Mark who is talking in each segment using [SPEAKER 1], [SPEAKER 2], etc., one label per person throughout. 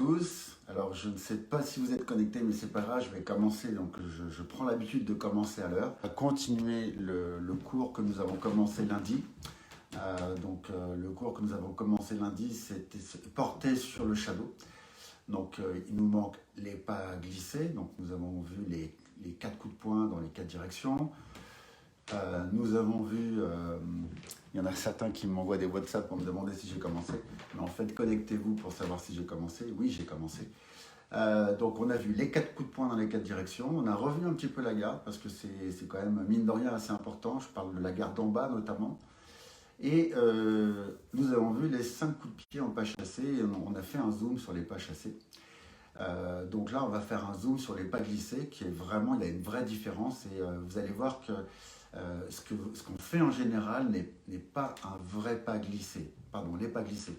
[SPEAKER 1] tous. Alors, je ne sais pas si vous êtes connectés, mais c'est pas grave, je vais commencer. Donc, je prends l'habitude de commencer à l'heure. On va continuer le cours que nous avons commencé lundi. Le cours que nous avons commencé lundi, c'était porté sur le shadow. Donc, il nous manque les pas glissés. Donc, nous avons vu les 4 coups de poing dans les 4 directions. Nous avons vu, il y en a certains qui m'envoient des WhatsApp pour me demander si j'ai commencé. Mais en fait, connectez-vous pour savoir si j'ai commencé. Oui, j'ai commencé. Donc, on a vu les 4 coups de poing dans les 4 directions. On a revu un petit peu la garde parce que c'est quand même, mine de rien, assez important. Je parle de la garde d'en bas notamment. Et nous avons vu les 5 coups de pied en pas chassé. Et on a fait un zoom sur les pas chassés. Donc là, on va faire un zoom sur les pas glissés qui est vraiment, il y a une vraie différence. Et vous allez voir que ce qu'on fait en général n'est pas un vrai pas glissé. Pardon, les pas glissés.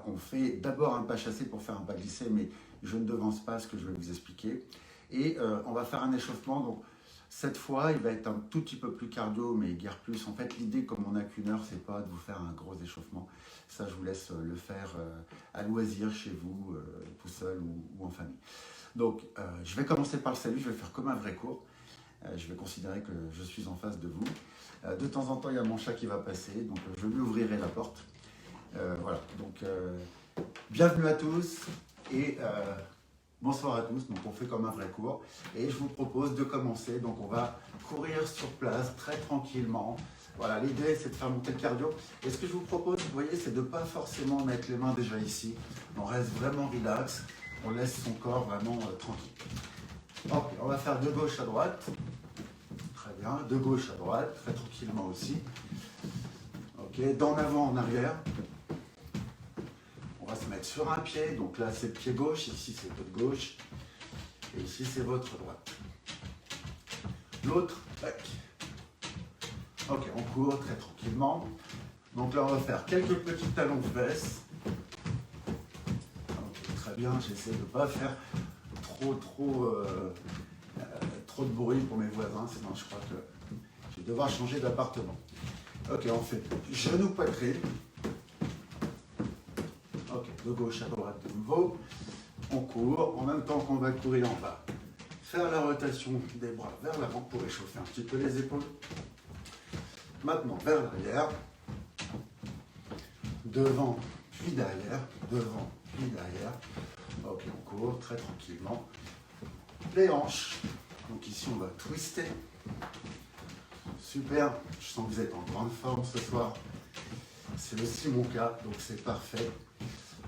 [SPEAKER 1] On fait d'abord un pas chassé pour faire un pas glissé, mais je ne devance pas ce que je vais vous expliquer. Et on va faire un échauffement. Donc, cette fois, il va être un tout petit peu plus cardio, mais guère plus. En fait, l'idée, comme on n'a qu'une heure, c'est pas de vous faire un gros échauffement. Ça, je vous laisse le faire à loisir chez vous, tout seul ou en famille. Donc, je vais commencer par le salut. Je vais faire comme un vrai cours. Je vais considérer que je suis en face de vous. De temps en temps, il y a mon chat qui va passer, donc je lui ouvrirai la porte. Voilà, donc bienvenue à tous et bonsoir à tous. Donc on fait comme un vrai cours et je vous propose de commencer. Donc on va courir sur place très tranquillement. Voilà, l'idée c'est de faire monter le cardio. Et ce que je vous propose, vous voyez, c'est de ne pas forcément mettre les mains déjà ici. On reste vraiment relax, on laisse son corps vraiment tranquille. Ok, on va faire de gauche à droite. Très bien, de gauche à droite, très tranquillement aussi. Ok, d'en avant en arrière. On va se mettre sur un pied, donc là c'est le pied gauche, ici c'est votre gauche, et ici c'est votre droite. L'autre, tac. Ok, on court très tranquillement. Donc là on va faire quelques petits talons de fesses. Ok, très bien, j'essaie de ne pas faire trop de bruit pour mes voisins, sinon je crois que je vais devoir changer d'appartement. Ok, on fait genou poitrine. Ok, de gauche à droite de nouveau. On court, en même temps qu'on va courir, on va faire la rotation des bras vers l'avant pour échauffer un petit peu les épaules. Maintenant vers l'arrière. Devant, puis derrière. Devant, puis derrière. Ok, on court très tranquillement. Les hanches. Donc ici, on va twister. Super. Je sens que vous êtes en grande forme ce soir. C'est aussi mon cas, donc c'est parfait.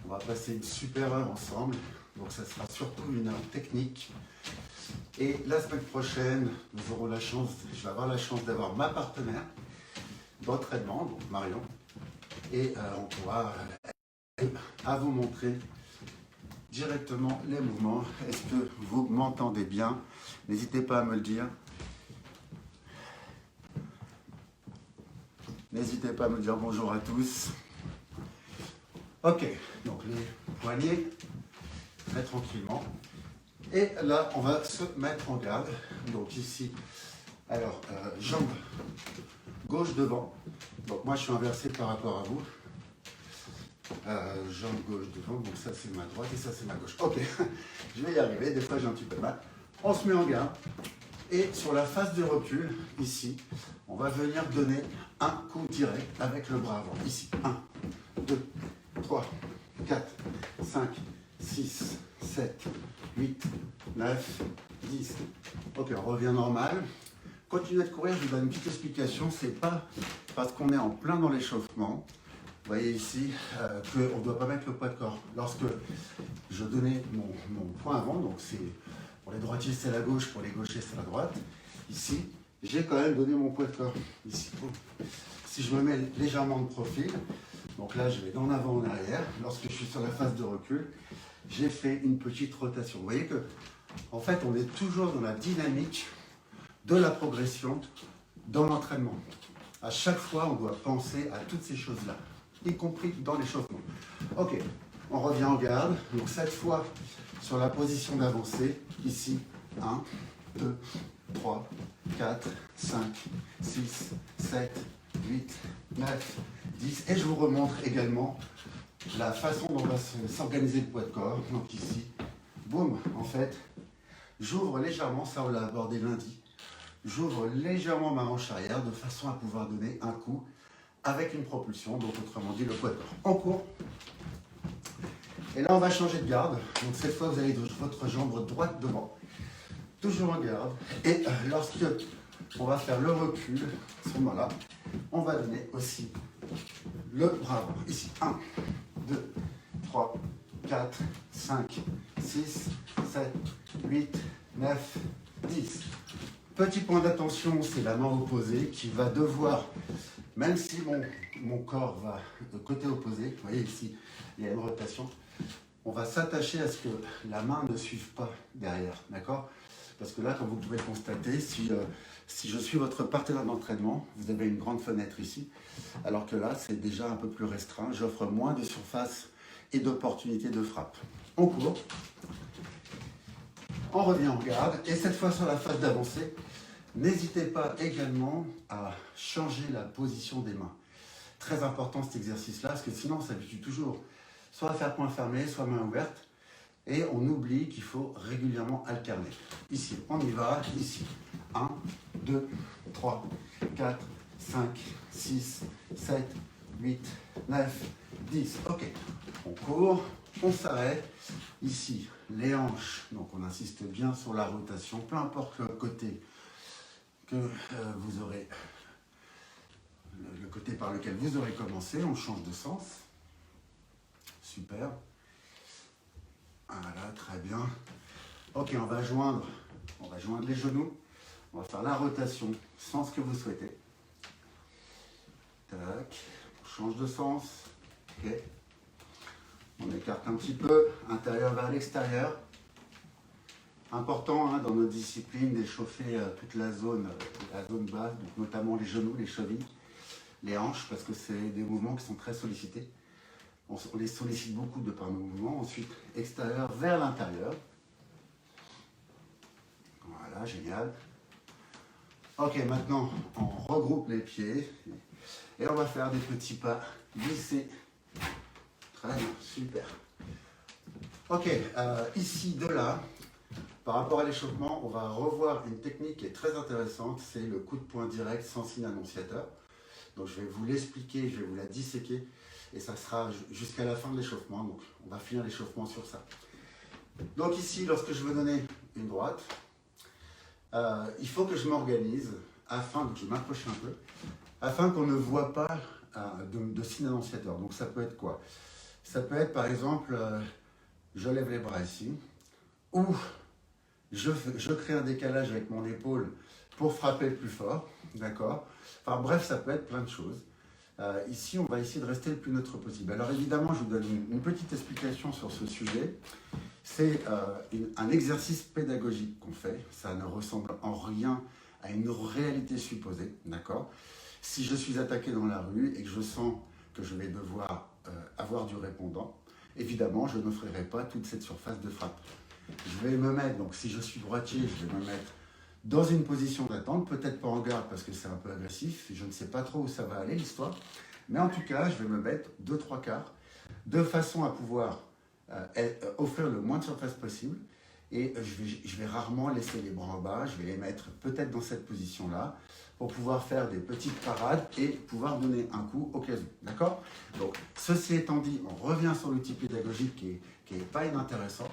[SPEAKER 1] On va passer une super heure ensemble. Donc ça sera surtout une heure technique. Et la semaine prochaine, nous aurons la chance, je vais avoir la chance d'avoir ma partenaire d'entraînement, donc Marion. Et on pourra à vous montrer directement les mouvements. Est-ce que vous m'entendez bien? N'hésitez pas à me le dire. N'hésitez pas à me dire bonjour à tous. Ok, donc les poignets, très tranquillement. Et là, on va se mettre en garde. Donc ici, alors, jambe gauche devant. Donc moi, je suis inversé par rapport à vous. Jambe gauche devant, donc ça c'est ma droite et ça c'est ma gauche. Ok, je vais y arriver, des fois j'ai un petit peu mal. On se met en garde et sur la phase de recul, ici, on va venir donner un coup direct avec le bras avant. Ici, 1, 2, 3, 4, 5, 6, 7, 8, 9, 10. Ok, on revient normal. Continuez de courir, je vous donne une petite explication. C'est pas parce qu'on est en plein dans l'échauffement. Vous voyez ici qu'on ne doit pas mettre le poids de corps. Lorsque je donnais mon poing avant, donc c'est pour les droitiers c'est la gauche, pour les gauchers c'est la droite. Ici, j'ai quand même donné mon poids de corps. Ici, si je me mets légèrement de profil, donc là je vais d'en avant en arrière. Lorsque je suis sur la phase de recul, j'ai fait une petite rotation. Vous voyez que, en fait, on est toujours dans la dynamique de la progression dans l'entraînement. À chaque fois, on doit penser à toutes ces choses-là, y compris dans l'échauffement. Ok, on revient en garde. Donc cette fois, sur la position d'avancée, ici, 1, 2, 3, 4, 5, 6, 7, 8, 9, 10. Et je vous remontre également la façon dont va s'organiser le poids de corps. Donc ici, boum, en fait, j'ouvre légèrement, ça on l'a abordé lundi, j'ouvre légèrement ma hanche arrière de façon à pouvoir donner un coup avec une propulsion, donc autrement dit le poids de corps en cours. Et là on va changer de garde, donc cette fois vous avez votre jambe droite devant, toujours en garde, et lorsque on va faire le recul, à ce moment-là, on va donner aussi le bras avant. Ici, 1, 2, 3, 4, 5, 6, 7, 8, 9, 10. Petit point d'attention, c'est la main opposée qui va devoir, même si mon corps va de côté opposé, vous voyez ici, il y a une rotation, on va s'attacher à ce que la main ne suive pas derrière, d'accord? Parce que là, comme vous pouvez le constater, si je suis votre partenaire d'entraînement, vous avez une grande fenêtre ici, alors que là, c'est déjà un peu plus restreint. J'offre moins de surface et d'opportunités de frappe. On court, on revient en garde, et cette fois sur la phase d'avancée, n'hésitez pas également à changer la position des mains. Très important cet exercice-là, parce que sinon on s'habitue toujours soit à faire poing fermé, soit main ouverte, et on oublie qu'il faut régulièrement alterner. Ici, on y va, ici. 1, 2, 3, 4, 5, 6, 7, 8, 9, 10. Ok, on court, on s'arrête. Ici, les hanches, donc on insiste bien sur la rotation, peu importe le côté que vous aurez, le côté par lequel vous aurez commencé, on change de sens. Super. Voilà, très bien. Ok, on va joindre les genoux. On va faire la rotation, sens que vous souhaitez. Tac, on change de sens. Ok. On écarte un petit peu, intérieur vers l'extérieur. Important dans notre discipline d'échauffer toute la zone basse, donc notamment les genoux, les chevilles, les hanches, parce que c'est des mouvements qui sont très sollicités. On les sollicite beaucoup de par nos mouvements. Ensuite, extérieur vers l'intérieur. Voilà, génial. Ok, maintenant, on regroupe les pieds et on va faire des petits pas glissés. Très bien, super. Ok, ici, de là, par rapport à l'échauffement, on va revoir une technique qui est très intéressante, c'est le coup de poing direct sans signe annonciateur. Donc je vais vous l'expliquer, je vais vous la disséquer, et ça sera jusqu'à la fin de l'échauffement, donc on va finir l'échauffement sur ça. Donc ici, lorsque je veux donner une droite, il faut que je m'organise, afin que je m'approche un peu, afin qu'on ne voit pas de signe annonciateur. Donc ça peut être quoi? Ça peut être par exemple, je lève les bras ici, ou je crée un décalage avec mon épaule pour frapper plus fort, d'accord? Enfin bref, ça peut être plein de choses. Ici, on va essayer de rester le plus neutre possible. Alors évidemment, je vous donne une petite explication sur ce sujet. C'est un exercice pédagogique qu'on fait. Ça ne ressemble en rien à une réalité supposée, d'accord? Si je suis attaqué dans la rue et que je sens que je vais devoir avoir du répondant, évidemment, je n'offrirai pas toute cette surface de frappe. Je vais me mettre, donc si je suis droitier, je vais me mettre dans une position d'attente, peut-être pas en garde parce que c'est un peu agressif, je ne sais pas trop où ça va aller l'histoire, mais en tout cas, je vais me mettre 2-3 quarts, de façon à pouvoir offrir le moins de surface possible, et je vais rarement laisser les bras en bas, je vais les mettre peut-être dans cette position-là, pour pouvoir faire des petites parades et pouvoir donner un coup au cas où, d'accord? Donc, ceci étant dit, on revient sur l'outil pédagogique qui est pas inintéressant,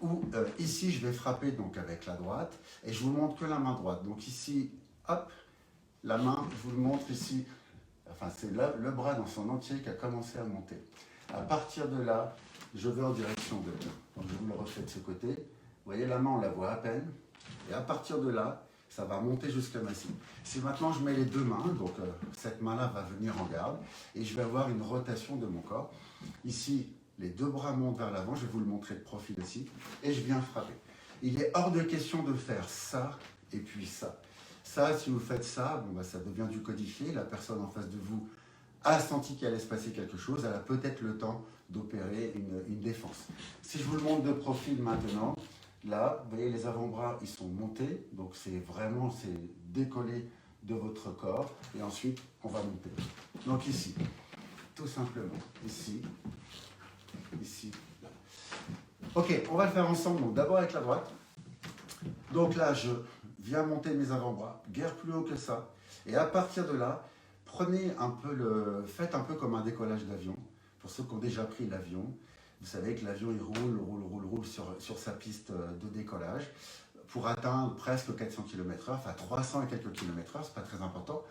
[SPEAKER 1] où ici, je vais frapper donc avec la droite, et je vous montre que la main droite. Donc ici, hop, la main, je vous le montre ici, enfin c'est le bras dans son entier qui a commencé à monter. À partir de là, je vais en direction de là. Donc je vous le refais de ce côté. Vous voyez, la main, on la voit à peine, et à partir de là, ça va monter jusqu'à ma cible. Si maintenant je mets les deux mains, donc cette main-là va venir en garde, et je vais avoir une rotation de mon corps. Ici, les deux bras montent vers l'avant, je vais vous le montrer de profil aussi, et je viens frapper. Il est hors de question de faire ça, et puis ça. Ça, si vous faites ça, bon, bah, ça devient du codifié, la personne en face de vous a senti qu'il allait se passer quelque chose, elle a peut-être le temps d'opérer une défense. Si je vous le montre de profil maintenant, là, vous voyez, les avant-bras, ils sont montés, donc c'est vraiment décollé de votre corps, et ensuite, on va monter. Donc ici, tout simplement. Ici, ici. Ok, on va le faire ensemble. Donc d'abord avec la droite. Donc là, je viens monter mes avant-bras, guère plus haut que ça. Et à partir de là, faites un peu comme un décollage d'avion. Pour ceux qui ont déjà pris l'avion, vous savez que l'avion il roule sur sa piste de décollage pour atteindre presque 400 km/h, enfin 300 et quelques km/h, c'est pas très important.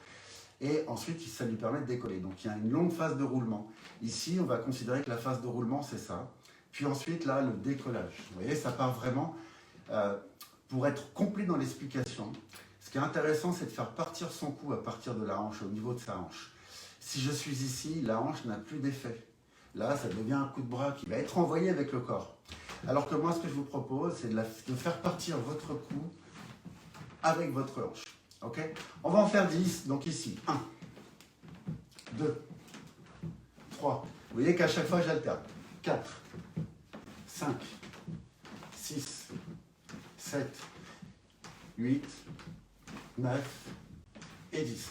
[SPEAKER 1] Et ensuite, ça lui permet de décoller. Donc il y a une longue phase de roulement. Ici, on va considérer que la phase de roulement, c'est ça. Puis ensuite, là, le décollage. Vous voyez, ça part vraiment, pour être complet dans l'explication, ce qui est intéressant, c'est de faire partir son cou à partir de la hanche, au niveau de sa hanche. Si je suis ici, la hanche n'a plus d'effet. Là, ça devient un coup de bras qui va être envoyé avec le corps. Alors que moi, ce que je vous propose, c'est de faire partir votre cou avec votre hanche. Ok? On va en faire 10. Donc ici, 1, 2, 3. Vous voyez qu'à chaque fois, j'alterne. 4, 5, 6, 7, 8, 9 et 10.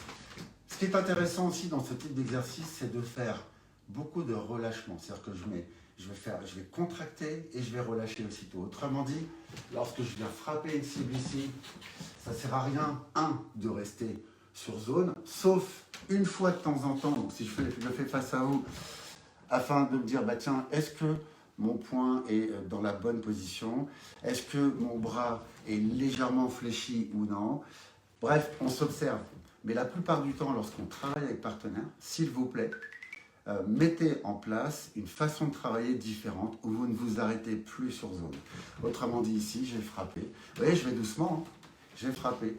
[SPEAKER 1] Ce qui est intéressant aussi dans ce type d'exercice, c'est de faire beaucoup de relâchement. C'est-à-dire que je vais contracter et je vais relâcher aussitôt. Autrement dit, lorsque je viens frapper une cible ici, ça ne sert à rien, de rester sur zone, sauf une fois de temps en temps. Donc si je le fais face à vous, afin de me dire, bah tiens, est-ce que mon poing est dans la bonne position? Est-ce que mon bras est légèrement fléchi ou non? Bref, on s'observe. Mais la plupart du temps, lorsqu'on travaille avec partenaire, s'il vous plaît, mettez en place une façon de travailler différente où vous ne vous arrêtez plus sur zone. Autrement dit, ici, j'ai frappé. Vous voyez, je vais doucement, hein. J'ai frappé.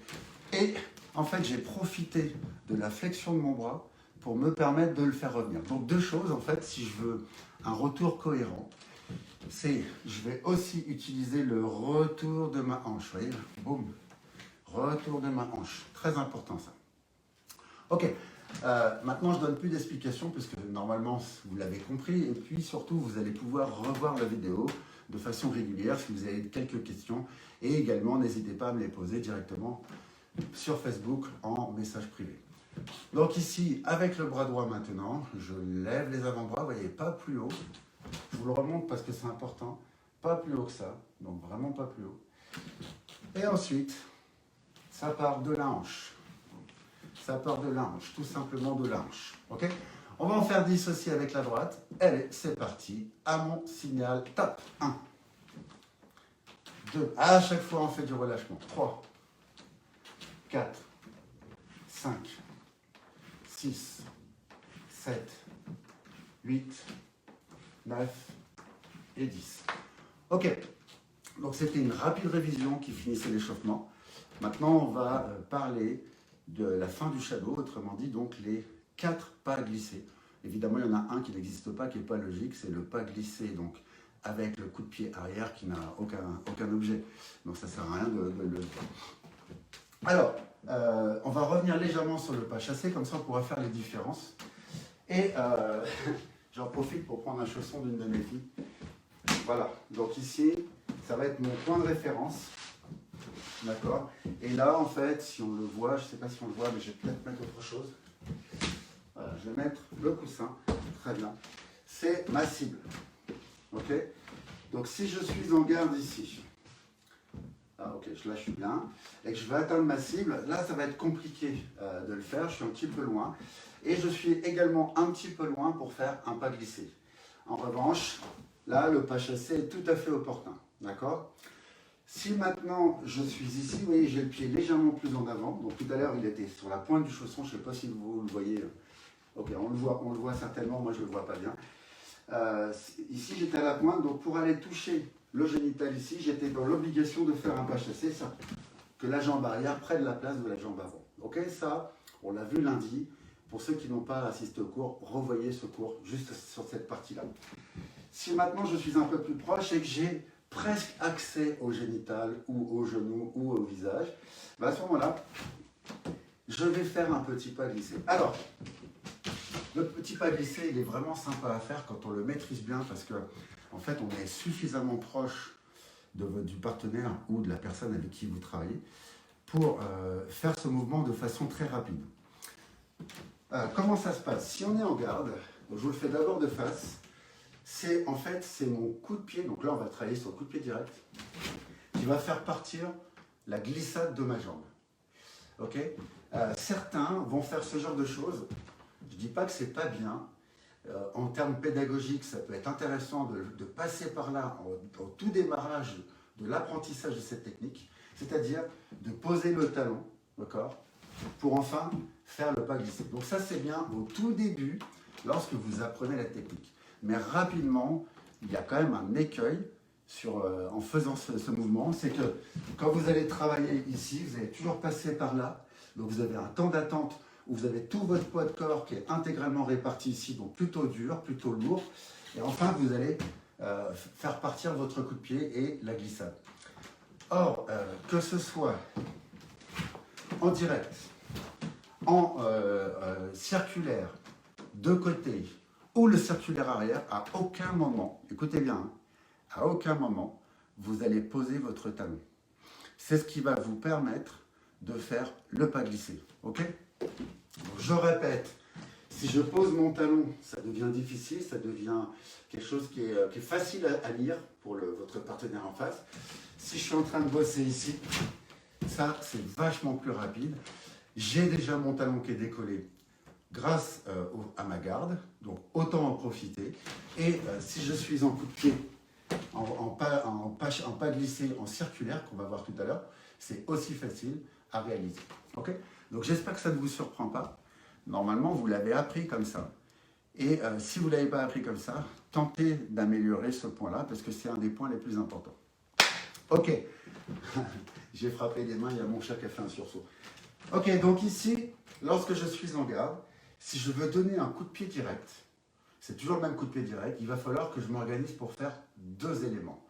[SPEAKER 1] Et en fait, j'ai profité de la flexion de mon bras pour me permettre de le faire revenir. Donc deux choses, en fait, si je veux un retour cohérent, c'est, je vais aussi utiliser le retour de ma hanche. Vous voyez, boum, retour de ma hanche. Très important ça. Ok, maintenant je ne donne plus d'explications puisque normalement vous l'avez compris et puis surtout vous allez pouvoir revoir la vidéo de façon régulière si vous avez quelques questions et également n'hésitez pas à me les poser directement sur Facebook en message privé. Donc ici, avec le bras droit maintenant, je lève les avant-bras, vous voyez, pas plus haut. Je vous le remonte parce que c'est important, pas plus haut que ça, donc vraiment pas plus haut. Et ensuite, ça part de la hanche. Ça part de la hanche, tout simplement de la hanche. Ok? On va en faire 10 aussi avec la droite. Allez, c'est parti. À mon signal, tape. 1, 2. À chaque fois, on fait du relâchement. 3, 4, 5, 6, 7, 8, 9 et 10. Ok. Donc, c'était une rapide révision qui finissait l'échauffement. Maintenant, on va parler de la fin du shadow, autrement dit, donc les 4 pas glissés. Évidemment, il y en a un qui n'existe pas, qui n'est pas logique, c'est le pas glissé, donc avec le coup de pied arrière qui n'a aucun objet. Donc ça ne sert à rien de le faire. Alors, on va revenir légèrement sur le pas chassé, comme ça on pourra faire les différences. Et j'en profite pour prendre un chausson d'une de mes filles. Voilà, donc ici, ça va être mon point de référence. D'accord? Et là, en fait, si on le voit, je ne sais pas si on le voit, mais je vais peut-être mettre autre chose. Voilà, je vais mettre le coussin. Très bien. C'est ma cible. Ok? Donc, si je suis en garde ici, ok, là je suis bien, et que je vais atteindre ma cible, là, ça va être compliqué de le faire. Je suis un petit peu loin. Et je suis également un petit peu loin pour faire un pas glissé. En revanche, là, le pas chassé est tout à fait opportun. D'accord? Si maintenant je suis ici, vous voyez, j'ai le pied légèrement plus en avant. Donc tout à l'heure, il était sur la pointe du chausson. Je ne sais pas si vous le voyez. Ok, on le voit certainement. Moi, je ne le vois pas bien. Ici, j'étais à la pointe. Donc pour aller toucher le génital ici, j'étais dans l'obligation de faire un pas chassé, ça, que la jambe arrière prenne la place de la jambe avant. Ok, ça, on l'a vu lundi. Pour ceux qui n'ont pas assisté au cours, revoyez ce cours juste sur cette partie-là. Si maintenant je suis un peu plus proche et que j'ai presque accès au génital ou au genou ou au visage, ben à ce moment-là, je vais faire un petit pas glissé. Alors, le petit pas glissé, il est vraiment sympa à faire quand on le maîtrise bien parce que, en fait, on est suffisamment proche du partenaire ou de la personne avec qui vous travaillez pour faire ce mouvement de façon très rapide. Comment ça se passe? Si on est en garde, Donc, je vous le fais d'abord de face. En fait, c'est mon coup de pied. Donc là, on va travailler sur le coup de pied direct qui va faire partir la glissade de ma jambe. Ok. Certains vont faire ce genre de choses. Je ne dis pas que c'est pas bien. En termes pédagogiques, ça peut être intéressant de passer par là au tout démarrage de l'apprentissage de cette technique, c'est-à-dire de poser le talon, d'accord, pour enfin faire le pas glissé. Donc ça, c'est bien au tout début, lorsque vous apprenez la technique. Mais rapidement, il y a quand même un écueil en faisant ce mouvement, c'est que quand vous allez travailler ici, vous allez toujours passer par là, donc vous avez un temps d'attente où vous avez tout votre poids de corps qui est intégralement réparti ici, donc plutôt dur, plutôt lourd, et enfin vous allez faire partir votre coup de pied et la glissade. Or, que ce soit en direct, en circulaire, de côté, ou le circulaire arrière, à aucun moment, écoutez bien, hein, à aucun moment, vous allez poser votre talon. C'est ce qui va vous permettre de faire le pas glissé. Ok? Donc, je répète, si je pose mon talon, ça devient difficile, ça devient quelque chose qui est facile à lire pour votre partenaire en face. Si je suis en train de bosser ici, ça c'est vachement plus rapide. J'ai déjà mon talon qui est décollé grâce à ma garde, donc autant en profiter. Et si je suis en coup de pied, en pas glissé, en circulaire, qu'on va voir tout à l'heure, c'est aussi facile à réaliser. Okay? Donc j'espère que ça ne vous surprend pas. Normalement, vous l'avez appris comme ça. Et si vous ne l'avez pas appris comme ça, tentez d'améliorer ce point-là, parce que c'est un des points les plus importants. Ok, j'ai frappé des mains, il y a mon chat qui a fait un sursaut. Ok, donc ici, lorsque je suis en garde, si je veux donner un coup de pied direct, c'est toujours le même coup de pied direct, il va falloir que je m'organise pour faire deux éléments.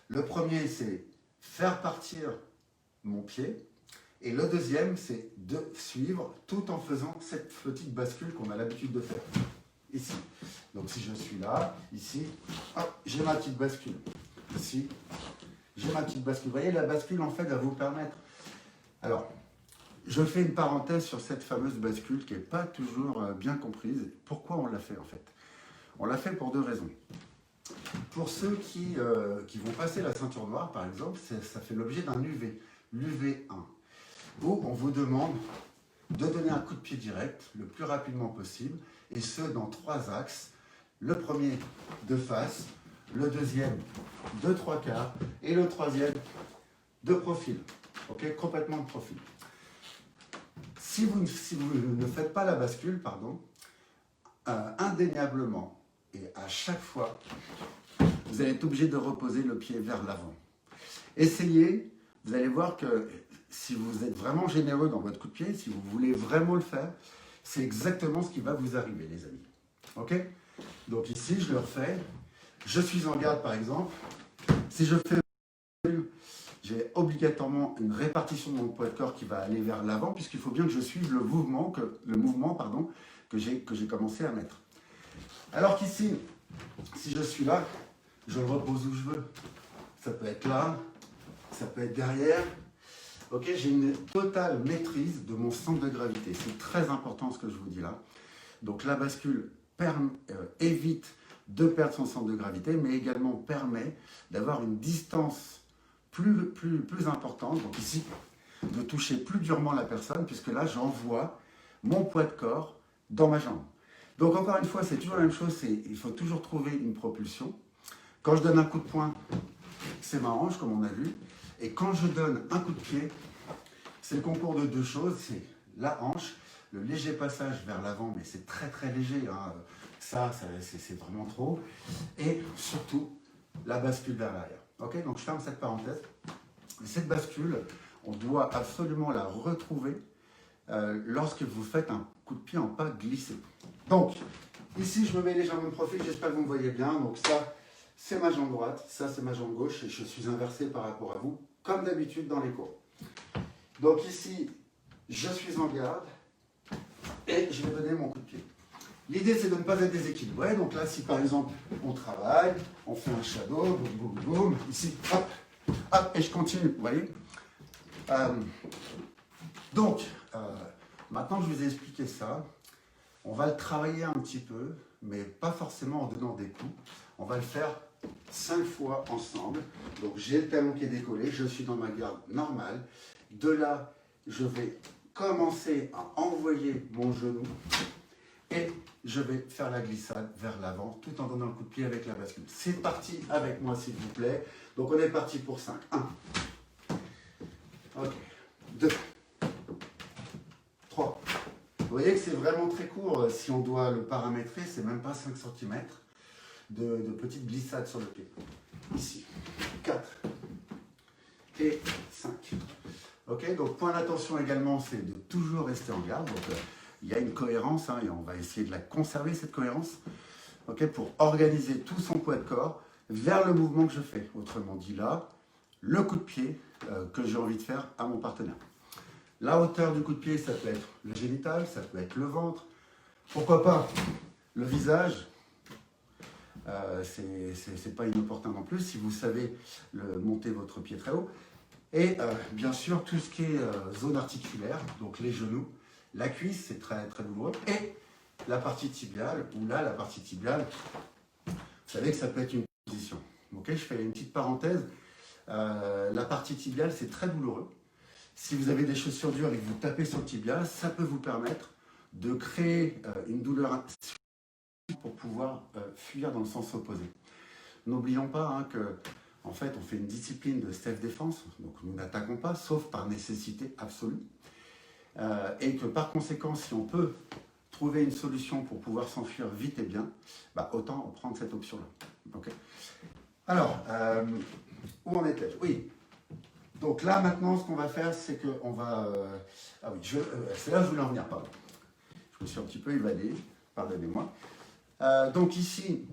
[SPEAKER 1] Le premier, c'est faire partir mon pied, et le deuxième, c'est de suivre tout en faisant cette petite bascule qu'on a l'habitude de faire, ici. Donc si je suis là, ici, hop, j'ai ma petite bascule. Ici, j'ai ma petite bascule. Vous voyez, la bascule, en fait, va vous permettre... Alors, je fais une parenthèse sur cette fameuse bascule qui n'est pas toujours bien comprise. Pourquoi on l'a fait, en fait? On l'a fait pour deux raisons. Pour ceux qui vont passer la ceinture noire, par exemple, ça fait l'objet d'un UV, l'UV1, où on vous demande de donner un coup de pied direct le plus rapidement possible, et ce, dans trois axes. Le premier, de face, le deuxième, de trois quarts, et le troisième, de profil. Ok, complètement de profil. Si vous ne faites pas la bascule, pardon, indéniablement, et à chaque fois, vous allez être obligé de reposer le pied vers l'avant. Essayez, vous allez voir que si vous êtes vraiment généreux dans votre coup de pied, si vous voulez vraiment le faire, c'est exactement ce qui va vous arriver, les amis. Ok? Donc ici, je le refais. Je suis en garde, par exemple. Si je fais, j'ai obligatoirement une répartition de mon poids de corps qui va aller vers l'avant, puisqu'il faut bien que je suive le mouvement que j'ai commencé à mettre. Alors qu'ici, si je suis là, je le repose où je veux. Ça peut être là, ça peut être derrière. Ok, j'ai une totale maîtrise de mon centre de gravité. C'est très important ce que je vous dis là. Donc la bascule évite de perdre son centre de gravité, mais également permet d'avoir une distance plus importante. Donc ici, de toucher plus durement la personne, puisque là, j'envoie mon poids de corps dans ma jambe. Donc encore une fois, c'est toujours la même chose, il faut toujours trouver une propulsion. Quand je donne un coup de poing, c'est ma hanche, comme on a vu. Et quand je donne un coup de pied, c'est le concours de deux choses, c'est la hanche, le léger passage vers l'avant, mais c'est très très léger, hein. Ça c'est vraiment trop. Et surtout, la bascule vers l'arrière. Ok, donc je ferme cette parenthèse. Cette bascule, on doit absolument la retrouver lorsque vous faites un coup de pied en pas glissé. Donc, ici, je me mets les jambes de profil, j'espère que vous me voyez bien. Donc ça, c'est ma jambe droite, ça, c'est ma jambe gauche, et je suis inversé par rapport à vous, comme d'habitude dans les cours. Donc ici, je suis en garde, et je vais donner mon coup de pied. L'idée, c'est de ne pas être déséquilibré. Donc là, si par exemple, on travaille, on fait un shadow, boum, boum, boum, ici, hop, hop, et je continue, vous voyez. Donc, maintenant que je vous ai expliqué ça, on va le travailler un petit peu, mais pas forcément en donnant des coups. On va le faire 5 fois ensemble. Donc j'ai le talon qui est décollé, je suis dans ma garde normale. De là, je vais commencer à envoyer mon genou et je vais faire la glissade vers l'avant tout en donnant le coup de pied avec la bascule. C'est parti avec moi s'il vous plaît. Donc on est parti pour 5. 1. Ok. 2. 3. Vous voyez que c'est vraiment très court. Si on doit le paramétrer, c'est même pas 5 cm de petite glissade sur le pied. Ici. 4. Et 5. Ok, donc point d'attention également, c'est de toujours rester en garde. Donc, il y a une cohérence, hein, et on va essayer de la conserver, cette cohérence, okay, pour organiser tout son poids de corps vers le mouvement que je fais. Autrement dit, là, le coup de pied que j'ai envie de faire à mon partenaire. La hauteur du coup de pied, ça peut être le génital, ça peut être le ventre, pourquoi pas le visage. C'est pas inopportun non plus si vous savez monter votre pied très haut. Et bien sûr, tout ce qui est zone articulaire, donc les genoux, la cuisse, c'est très, très douloureux, et la partie tibiale, où là, la partie tibiale, vous savez que ça peut être une position. Ok, je fais une petite parenthèse. La partie tibiale, c'est très douloureux. Si vous avez des chaussures dures et que vous tapez sur le tibia, ça peut vous permettre de créer une douleur pour pouvoir fuir dans le sens opposé. N'oublions pas hein, que en fait, on fait une discipline de self-défense, donc nous n'attaquons pas, sauf par nécessité absolue. Et que par conséquent, si on peut trouver une solution pour pouvoir s'enfuir vite et bien, bah, autant prendre cette option-là. Okay. Alors, où en était-je? Oui. Donc là, maintenant, ce qu'on va faire, c'est qu'on va... ah oui, c'est là que je voulais en venir, pardon. Je me suis un petit peu évadé, pardonnez-moi. Donc ici...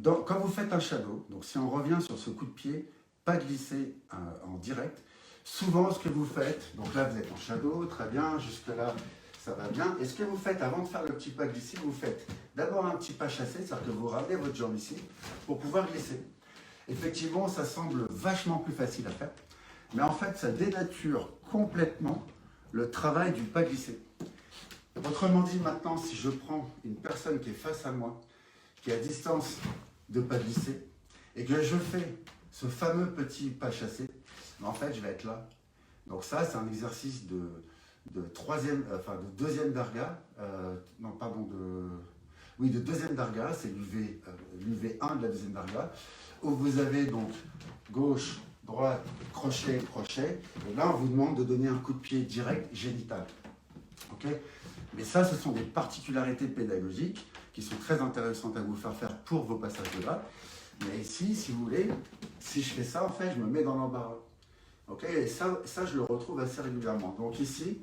[SPEAKER 1] quand vous faites un shadow, donc si on revient sur ce coup de pied, pas glisser en direct, souvent ce que vous faites, donc là vous êtes en shadow, très bien, jusque là ça va bien, et ce que vous faites avant de faire le petit pas glissé, vous faites d'abord un petit pas chassé, c'est-à-dire que vous ramenez votre jambe ici pour pouvoir glisser. Effectivement, ça semble vachement plus facile à faire, mais en fait ça dénature complètement le travail du pas glissé. Autrement dit, maintenant, si je prends une personne qui est face à moi, qui est à distance de pas glisser, et que je fais ce fameux petit pas chassé, en fait, je vais être là. Donc ça, c'est un exercice de deuxième darga, de deuxième darga, c'est l'UV1 de la deuxième darga, où vous avez donc gauche, droite, crochet, crochet, et là, on vous demande de donner un coup de pied direct génital. Okay, mais ça, ce sont des particularités pédagogiques qui sont très intéressantes à vous faire pour vos passages de bas. Mais ici, si vous voulez, si je fais ça, en fait, je me mets dans l'embarras. Okay, et ça, je le retrouve assez régulièrement. Donc ici,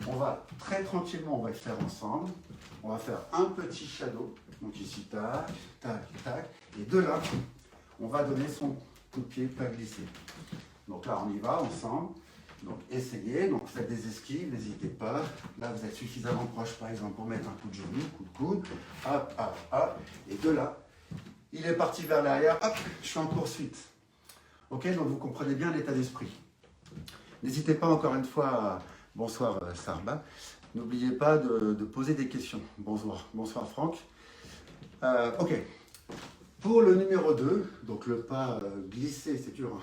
[SPEAKER 1] on va très tranquillement, on va le faire ensemble. On va faire un petit shadow. Donc ici, tac, tac, tac. Et de là, on va donner son coup de pied pas glissé. Donc là, on y va ensemble. Donc essayez, donc faites des esquives, n'hésitez pas. Là, vous êtes suffisamment proche, par exemple, pour mettre un coup de genou, coup de coude. Hop, hop, hop. Et de là, il est parti vers l'arrière. Hop, je suis en poursuite. Ok, donc vous comprenez bien l'état d'esprit. N'hésitez pas encore une fois, bonsoir Sarba, n'oubliez pas de poser des questions. Bonsoir Franck. Ok, pour le numéro 2, donc le pas glissé, c'est dur.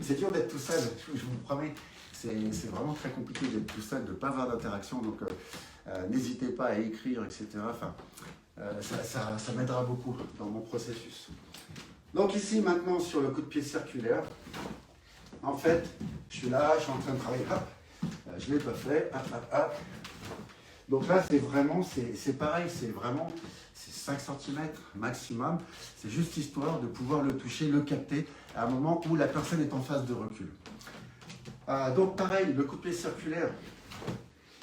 [SPEAKER 1] C'est dur d'être tout seul, je vous promets. C'est vraiment très compliqué d'être tout seul, de ne pas avoir d'interaction. Donc n'hésitez pas à écrire, etc. Enfin, ça m'aidera beaucoup dans mon processus. Donc ici, maintenant, sur le coup de pied circulaire, en fait, je suis là, je suis en train de travailler, hop, je ne l'ai pas fait, hop, hop, hop. Donc là, c'est vraiment, c'est pareil, c'est 5 cm maximum. C'est juste histoire de pouvoir le toucher, le capter à un moment où la personne est en phase de recul. Donc pareil, le coup de pied circulaire,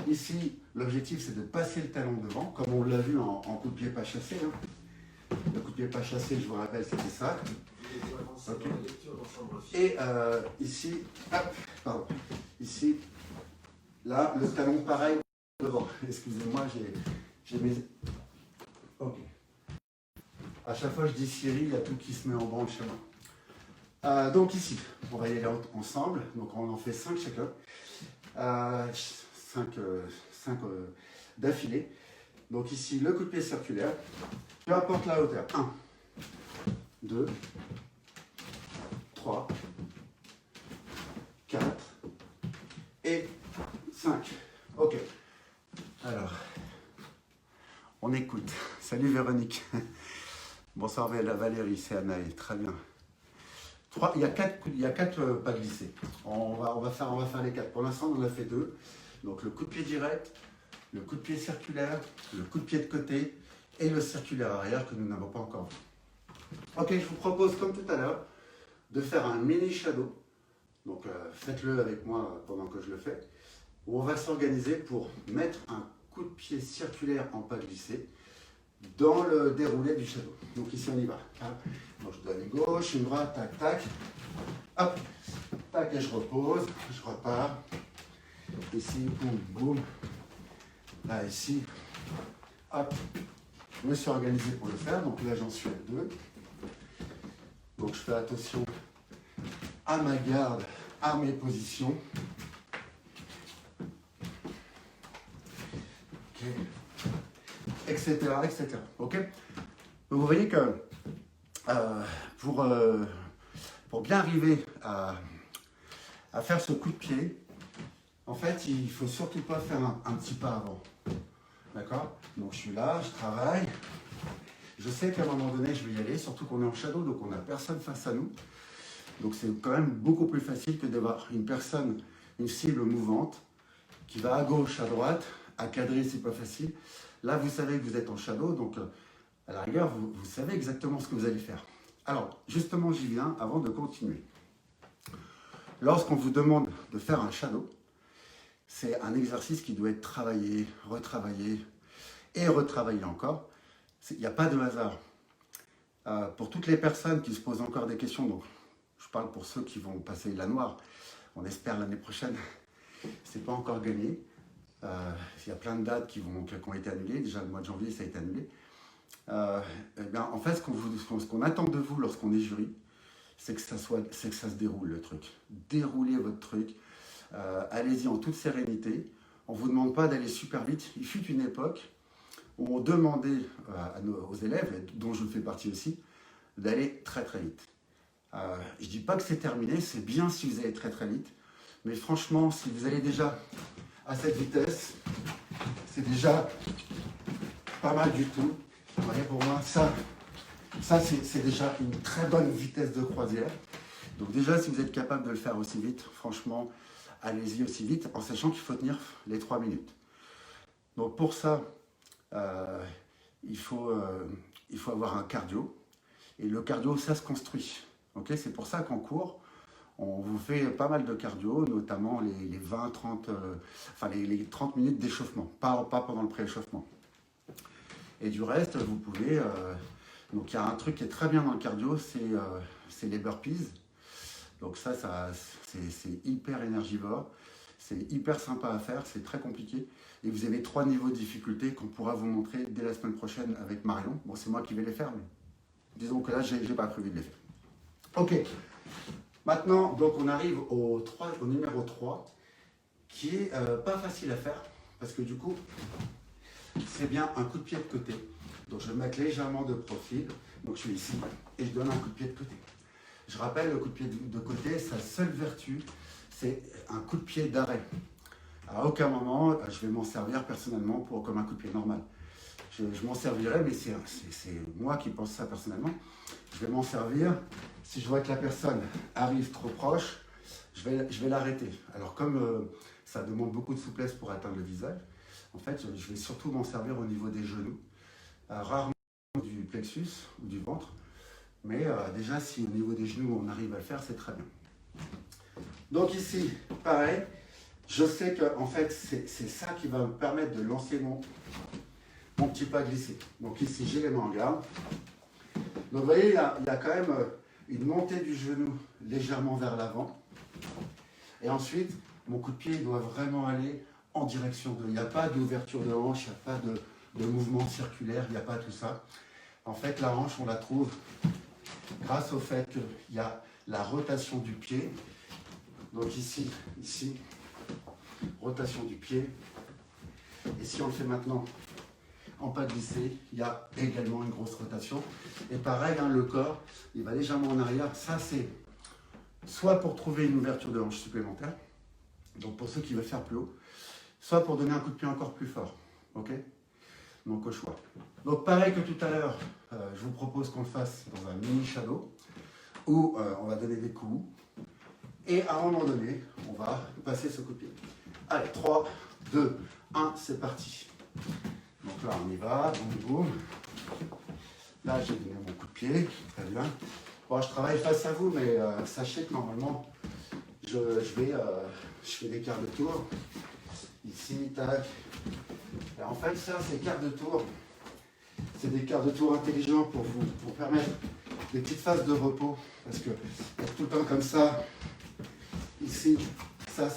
[SPEAKER 1] ici, l'objectif, c'est de passer le talon devant, comme on l'a vu en coup de pied pas chassé. Hein. Le coup de pied pas chassé, je vous rappelle, c'était ça. Okay. Et ici, hop, pardon, ici, là, le talon pareil devant. Excusez-moi, j'ai mes... Ok. À chaque fois, je dis Cyril, il y a tout qui se met en branle chez moi. Donc ici, on va y aller ensemble. Donc on en fait 5 chacun. 5 d'affilée. Donc ici, le coup de pied circulaire. peu importe la hauteur. 1, 2, 3, 4 et 5. Ok. Alors, on écoute. Salut Véronique. Bonsoir Valérie, c'est Anaël. Très bien. Il y a quatre pas glissés. On va faire les 4. Pour l'instant, on en a fait 2. Donc le coup de pied direct, le coup de pied circulaire, le coup de pied de côté et le circulaire arrière que nous n'avons pas encore vu. Ok, je vous propose comme tout à l'heure de faire un mini shadow. Donc faites-le avec moi pendant que je le fais. Où on va s'organiser pour mettre un coup de pied circulaire en pas glissé dans le déroulé du shadow. Donc ici on y va. Donc je donne une gauche, une droite, tac, tac. Hop, tac et je repose, je repars. Ici, boum, boum. Là, ici, hop. Je me suis organisé pour le faire. Donc là, j'en suis à 2. Donc je fais attention à ma garde, à mes positions. Ok. Etc. etc. Ok. Donc vous voyez que pour bien arriver à faire ce coup de pied, en fait, il ne faut surtout pas faire un petit pas avant. D'accord? Donc je suis là, je travaille. Je sais qu'à un moment donné, je vais y aller, surtout qu'on est en shadow, donc on n'a personne face à nous. Donc c'est quand même beaucoup plus facile que d'avoir une personne, une cible mouvante, qui va à gauche, à droite, à cadrer, c'est pas facile. Là, vous savez que vous êtes en shadow, donc à la rigueur, vous savez exactement ce que vous allez faire. Alors, justement, j'y viens avant de continuer. Lorsqu'on vous demande de faire un shadow, c'est un exercice qui doit être travaillé, retravaillé et retravaillé encore. Il n'y a pas de hasard. Pour toutes les personnes qui se posent encore des questions, donc je parle pour ceux qui vont passer la noire, on espère l'année prochaine, c'est pas encore gagné. Il y a plein de dates qui ont été annulées, déjà le mois de janvier ça a été annulé. Eh bien, en fait, ce qu'on attend de vous lorsqu'on est jury, c'est que ça se déroule le truc. Déroulez votre truc. Allez-y en toute sérénité. On ne vous demande pas d'aller super vite. Il fut une époque où on demandait aux élèves, dont je fais partie aussi, d'aller très très vite. Je ne dis pas que c'est terminé, c'est bien si vous allez très très vite, mais franchement, si vous allez déjà à cette vitesse, c'est déjà pas mal du tout. Vous voyez, pour moi, ça c'est déjà une très bonne vitesse de croisière. Donc déjà, si vous êtes capable de le faire aussi vite, franchement, allez-y aussi vite, en sachant qu'il faut tenir les 3 minutes. Donc pour ça, il faut avoir un cardio. Et le cardio, ça se construit. Okay, c'est pour ça qu'en cours, on vous fait pas mal de cardio, notamment les 20, 30, les 30 minutes d'échauffement, pas pendant le pré-échauffement. Et du reste, vous pouvez... donc il y a un truc qui est très bien dans le cardio, c'est les burpees. Donc ça c'est hyper énergivore, c'est hyper sympa à faire, c'est très compliqué. Et vous avez 3 niveaux de difficulté qu'on pourra vous montrer dès la semaine prochaine avec Marion. Bon, c'est moi qui vais les faire, mais disons que là, je n'ai pas prévu de les faire. Ok, maintenant, donc on arrive au numéro 3, qui est pas facile à faire, parce que du coup, c'est bien un coup de pied de côté. Donc je vais me mettre légèrement de profil, donc je suis ici, et je donne un coup de pied de côté. Je rappelle, le coup de pied de côté, sa seule vertu, c'est un coup de pied d'arrêt. À aucun moment, je vais m'en servir personnellement comme un coup de pied normal. Je m'en servirai, mais c'est moi qui pense ça personnellement. Je vais m'en servir, si je vois que la personne arrive trop proche, je vais l'arrêter. Alors comme ça demande beaucoup de souplesse pour atteindre le visage, en fait, je vais surtout m'en servir au niveau des genoux, rarement du plexus ou du ventre, mais déjà si au niveau des genoux on arrive à le faire, c'est très bien. Donc ici, pareil, je sais que en fait c'est ça qui va me permettre de lancer mon petit pas glissé. Donc ici j'ai les mains en garde. Donc vous voyez, il y a quand même une montée du genou légèrement vers l'avant. Et ensuite, mon coup de pied doit vraiment aller en direction de... Il n'y a pas d'ouverture de hanche, il n'y a pas de mouvement circulaire, il n'y a pas tout ça. En fait, la hanche, on la trouve grâce au fait qu'il y a la rotation du pied. Donc ici, rotation du pied. Et si on le fait maintenant en pas glissé, il y a également une grosse rotation. Et pareil, hein, le corps, il va légèrement en arrière. Ça, c'est soit pour trouver une ouverture de hanche supplémentaire, donc pour ceux qui veulent faire plus haut, soit pour donner un coup de pied encore plus fort. Ok? Donc au choix. Donc pareil que tout à l'heure, je vous propose qu'on le fasse dans un mini shadow, où on va donner des coups. Et à un moment donné, on va passer ce coup de pied. Allez, 3, 2, 1, c'est parti. Donc là, on y va, boum, boum. Là, j'ai donné mon coup de pied, très bien. Bon, je travaille face à vous, mais sachez que normalement, je fais des quarts de tour. Ici, tac. Et en fait, ça, ces quarts de tour, c'est des quarts de tour intelligents pour vous, pour permettre des petites phases de repos. Parce que être tout le temps comme ça, ici, ça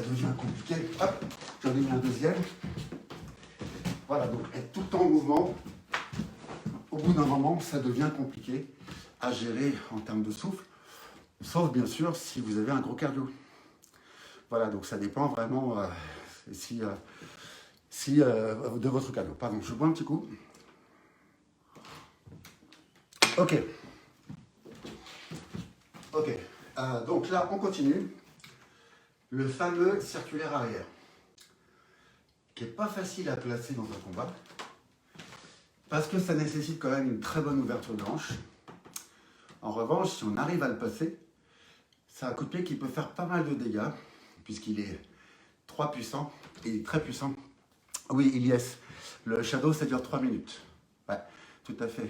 [SPEAKER 1] devient compliqué. Hop, j'en ai mis un deuxième. Voilà, donc être tout le temps en mouvement, au bout d'un moment, ça devient compliqué à gérer en termes de souffle, sauf bien sûr si vous avez un gros cardio. Voilà, donc ça dépend vraiment de votre cardio. Pardon, je bois un petit coup. Ok. Ok. Donc là, on continue. Le fameux circulaire arrière, qui n'est pas facile à placer dans un combat, parce que ça nécessite quand même une très bonne ouverture de hanche. En revanche, si on arrive à le passer, c'est un coup de pied qui peut faire pas mal de dégâts, puisqu'il est trop puissant, et il est très puissant. Oui, Ilyes, le shadow, ça dure 3 minutes. Ouais, tout à fait.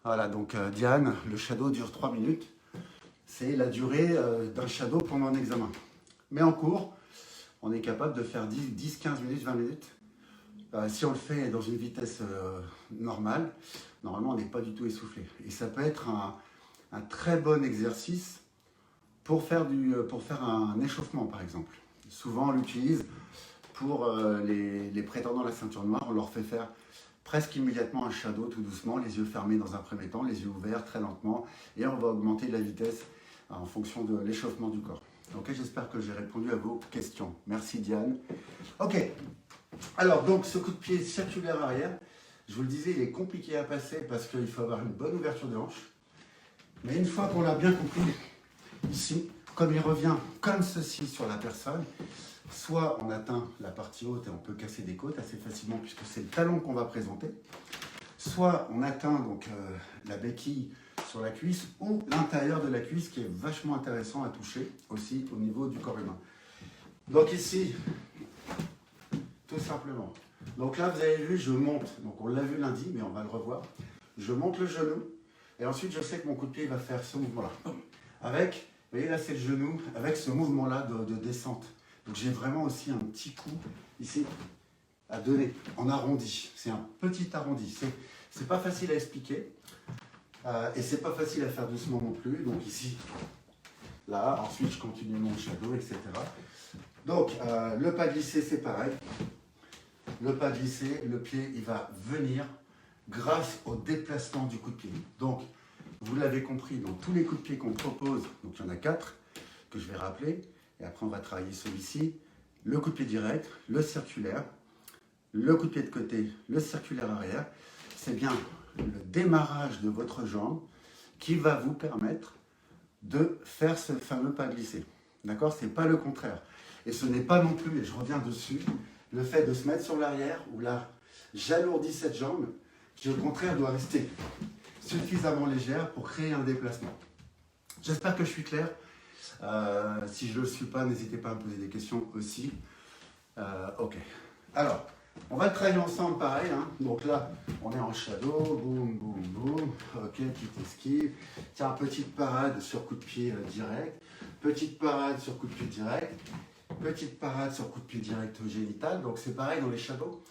[SPEAKER 1] Voilà, donc Diane, le shadow dure 3 minutes. C'est la durée d'un shadow pendant un examen. Mais en cours, on est capable de faire 10, 15 minutes, 20 minutes. Si on le fait dans une vitesse normale, normalement, on n'est pas du tout essoufflé. Et ça peut être un très bon exercice pour faire un échauffement, par exemple. Souvent, on l'utilise pour les prétendants à la ceinture noire. On leur fait faire presque immédiatement un shadow, tout doucement, les yeux fermés dans un premier temps, les yeux ouverts très lentement, et on va augmenter la vitesse en fonction de l'échauffement du corps. Ok, j'espère que j'ai répondu à vos questions. Merci Diane. Ok, alors donc ce coup de pied circulaire arrière, je vous le disais, il est compliqué à passer parce qu'il faut avoir une bonne ouverture de hanche. Mais une fois qu'on l'a bien compris, ici, comme il revient comme ceci sur la personne, soit on atteint la partie haute et on peut casser des côtes assez facilement puisque c'est le talon qu'on va présenter, soit on atteint donc la béquille sur la cuisse ou l'intérieur de la cuisse qui est vachement intéressant à toucher aussi au niveau du corps humain. Donc ici, tout simplement. Donc là, vous avez vu, je monte. Donc on l'a vu lundi, mais on va le revoir. Je monte le genou et ensuite je sais que mon coup de pied va faire ce mouvement-là. Avec, vous voyez là, c'est le genou avec ce mouvement-là de descente. Donc j'ai vraiment aussi un petit coup ici à donner en arrondi. C'est un petit arrondi. C'est pas facile à expliquer et c'est pas facile à faire doucement non plus. Donc ici, là, ensuite je continue mon shadow, etc. Donc le pas glissé, c'est pareil. Le pas glissé, le pied, il va venir grâce au déplacement du coup de pied. Donc, vous l'avez compris, dans tous les coups de pied qu'on propose, donc il y en a 4 que je vais rappeler, et après on va travailler celui-ci, le coup de pied direct, le circulaire, le coup de pied de côté, le circulaire arrière, c'est bien le démarrage de votre jambe qui va vous permettre de faire ce fameux pas glissé. D'accord? Ce n'est pas le contraire. Et ce n'est pas non plus, et je reviens dessus, le fait de se mettre sur l'arrière, où là, j'alourdis cette jambe, qui au contraire doit rester suffisamment légère pour créer un déplacement. J'espère que je suis clair. Si je ne le suis pas, n'hésitez pas à me poser des questions aussi. Ok. Alors, on va travailler ensemble pareil. Hein. Donc là, on est en shadow. Boum, boum, boum. Ok, petite esquive. Tiens, petite parade sur coup de pied direct. Petite parade sur coup de pied direct. Petite parade sur coup de pied direct au génital. Donc c'est pareil dans les shadows.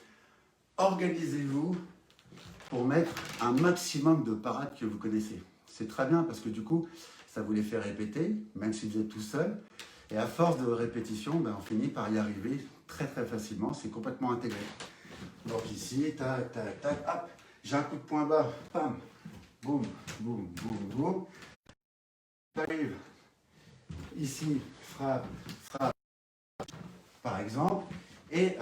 [SPEAKER 1] Organisez-vous pour mettre un maximum de parades que vous connaissez. C'est très bien parce que du coup, ça vous les fait répéter, même si vous êtes tout seul. Et à force de répétition, ben, on finit par y arriver très très facilement. C'est complètement intégré. Donc ici, tac, tac, tac, hop. J'ai un coup de poing bas, pam, boum, boum, boum, boum. J'arrive ici, frappe, frappe, par exemple. Et,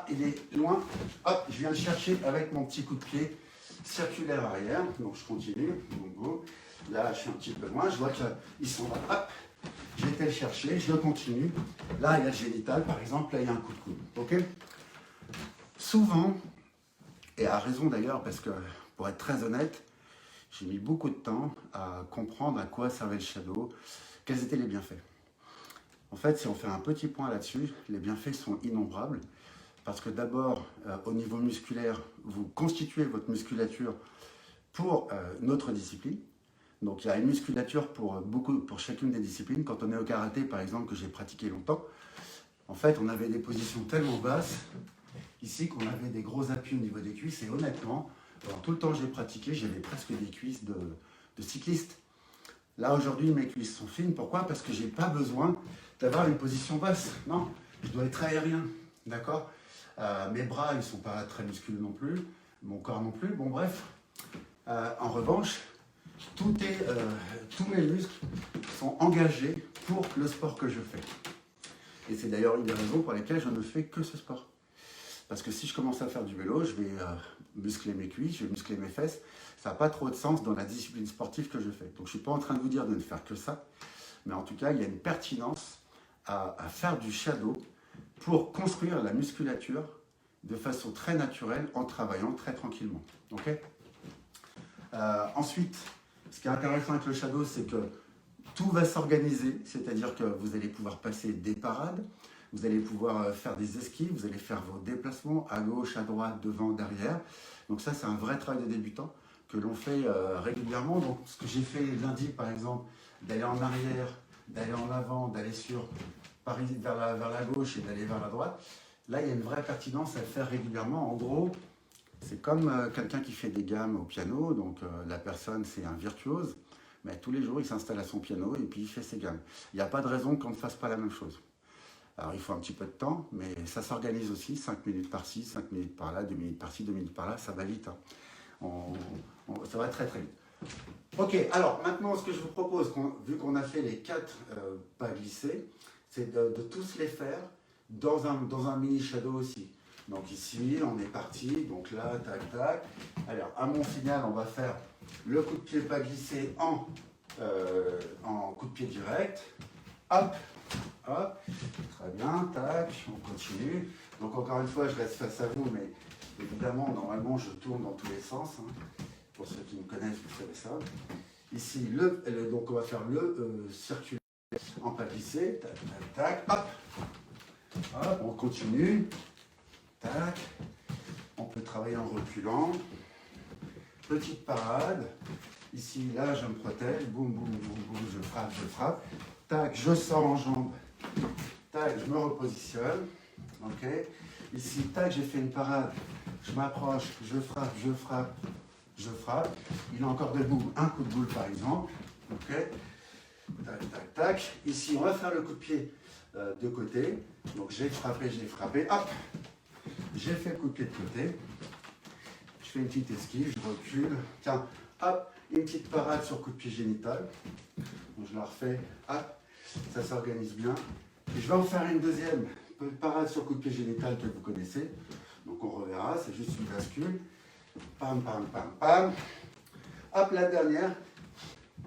[SPEAKER 1] il est loin. Hop, je viens le chercher avec mon petit coup de pied circulaire arrière. Donc, je continue. Boum. Là, je suis un petit peu loin. Je vois qu'ils sont là. Hop, j'ai été le chercher. Je le continue. Là, il y a le génital, par exemple. Là, il y a un coup de coude. OK? Souvent, et à raison d'ailleurs, parce que, pour être très honnête, j'ai mis beaucoup de temps à comprendre à quoi servait le shadow, quels étaient les bienfaits. En fait, si on fait un petit point là-dessus, les bienfaits sont innombrables. Parce que d'abord, au niveau musculaire, vous constituez votre musculature pour notre discipline. Donc il y a une musculature pour chacune des disciplines. Quand on est au karaté, par exemple, que j'ai pratiqué longtemps, en fait, on avait des positions tellement basses, ici, qu'on avait des gros appuis au niveau des cuisses. Et honnêtement, pendant tout le temps que j'ai pratiqué, j'avais presque des cuisses de cycliste. Là, aujourd'hui, mes cuisses sont fines. Pourquoi? Parce que je n'ai pas besoin d'avoir une position basse. Non, je dois être aérien. D'accord? Mes bras, ils ne sont pas très musculeux non plus. Mon corps non plus. Bon, bref. En revanche, tous mes muscles sont engagés pour le sport que je fais. Et c'est d'ailleurs une des raisons pour lesquelles je ne fais que ce sport. Parce que si je commence à faire du vélo, je vais muscler mes cuisses, je vais muscler mes fesses. Ça n'a pas trop de sens dans la discipline sportive que je fais. Donc je ne suis pas en train de vous dire de ne faire que ça. Mais en tout cas, il y a une pertinence à faire du shadow pour construire la musculature de façon très naturelle en travaillant très tranquillement. Okay? Ensuite, ce qui est intéressant avec le shadow, c'est que tout va s'organiser, c'est-à-dire que vous allez pouvoir passer des parades, vous allez pouvoir faire des esquives, vous allez faire vos déplacements à gauche, à droite, devant, derrière. Donc ça, c'est un vrai travail de débutant que l'on fait régulièrement. Donc ce que j'ai fait lundi, par exemple, d'aller en arrière, d'aller en avant, d'aller vers la gauche et d'aller vers la droite, là, il y a une vraie pertinence à le faire régulièrement. En gros, c'est comme quelqu'un qui fait des gammes au piano. Donc la personne, c'est un virtuose. Mais tous les jours, il s'installe à son piano et puis il fait ses gammes. Il n'y a pas de raison qu'on ne fasse pas la même chose. Alors il faut un petit peu de temps, mais ça s'organise aussi, 5 minutes par-ci, 5 minutes par-là, 2 minutes par-ci, 2 minutes par-là, ça va vite. Hein. Ça va très très vite. Ok, alors maintenant ce que je vous propose, vu qu'on a fait les 4 pas glissés, c'est de tous les faire dans un mini shadow aussi. Donc ici, on est parti, donc là, tac, tac. Alors à mon signal, on va faire le coup de pied pas glissé en coup de pied direct. Hop, hop, très bien, tac, on continue. Donc encore une fois, je reste face à vous, mais évidemment, normalement, je tourne dans tous les sens. Hein. Pour ceux qui me connaissent, vous savez ça. Ici, donc on va faire le circuit en pas glissé, tac, tac, tac, hop, hop, on continue, tac, on peut travailler en reculant, petite parade, ici, là, je me protège, boum, boum, boum, boum, je frappe, tac, je sors en jambe, tac, je me repositionne, ok, ici, tac, j'ai fait une parade, je m'approche, je frappe, je frappe, je frappe, il est encore debout, un coup de boule par exemple, ok, tac, tac, tac, ici, on va faire le coup de pied de côté, donc j'ai frappé, hop, j'ai fait le coup de pied de côté, je fais une petite esquive, je recule, tiens, hop, une petite parade sur coup de pied génital, donc je la refais, hop, ça s'organise bien, et je vais en faire une deuxième parade sur coup de pied génital que vous connaissez, donc on reverra, c'est juste une bascule, pam, pam, pam, pam, hop, la dernière,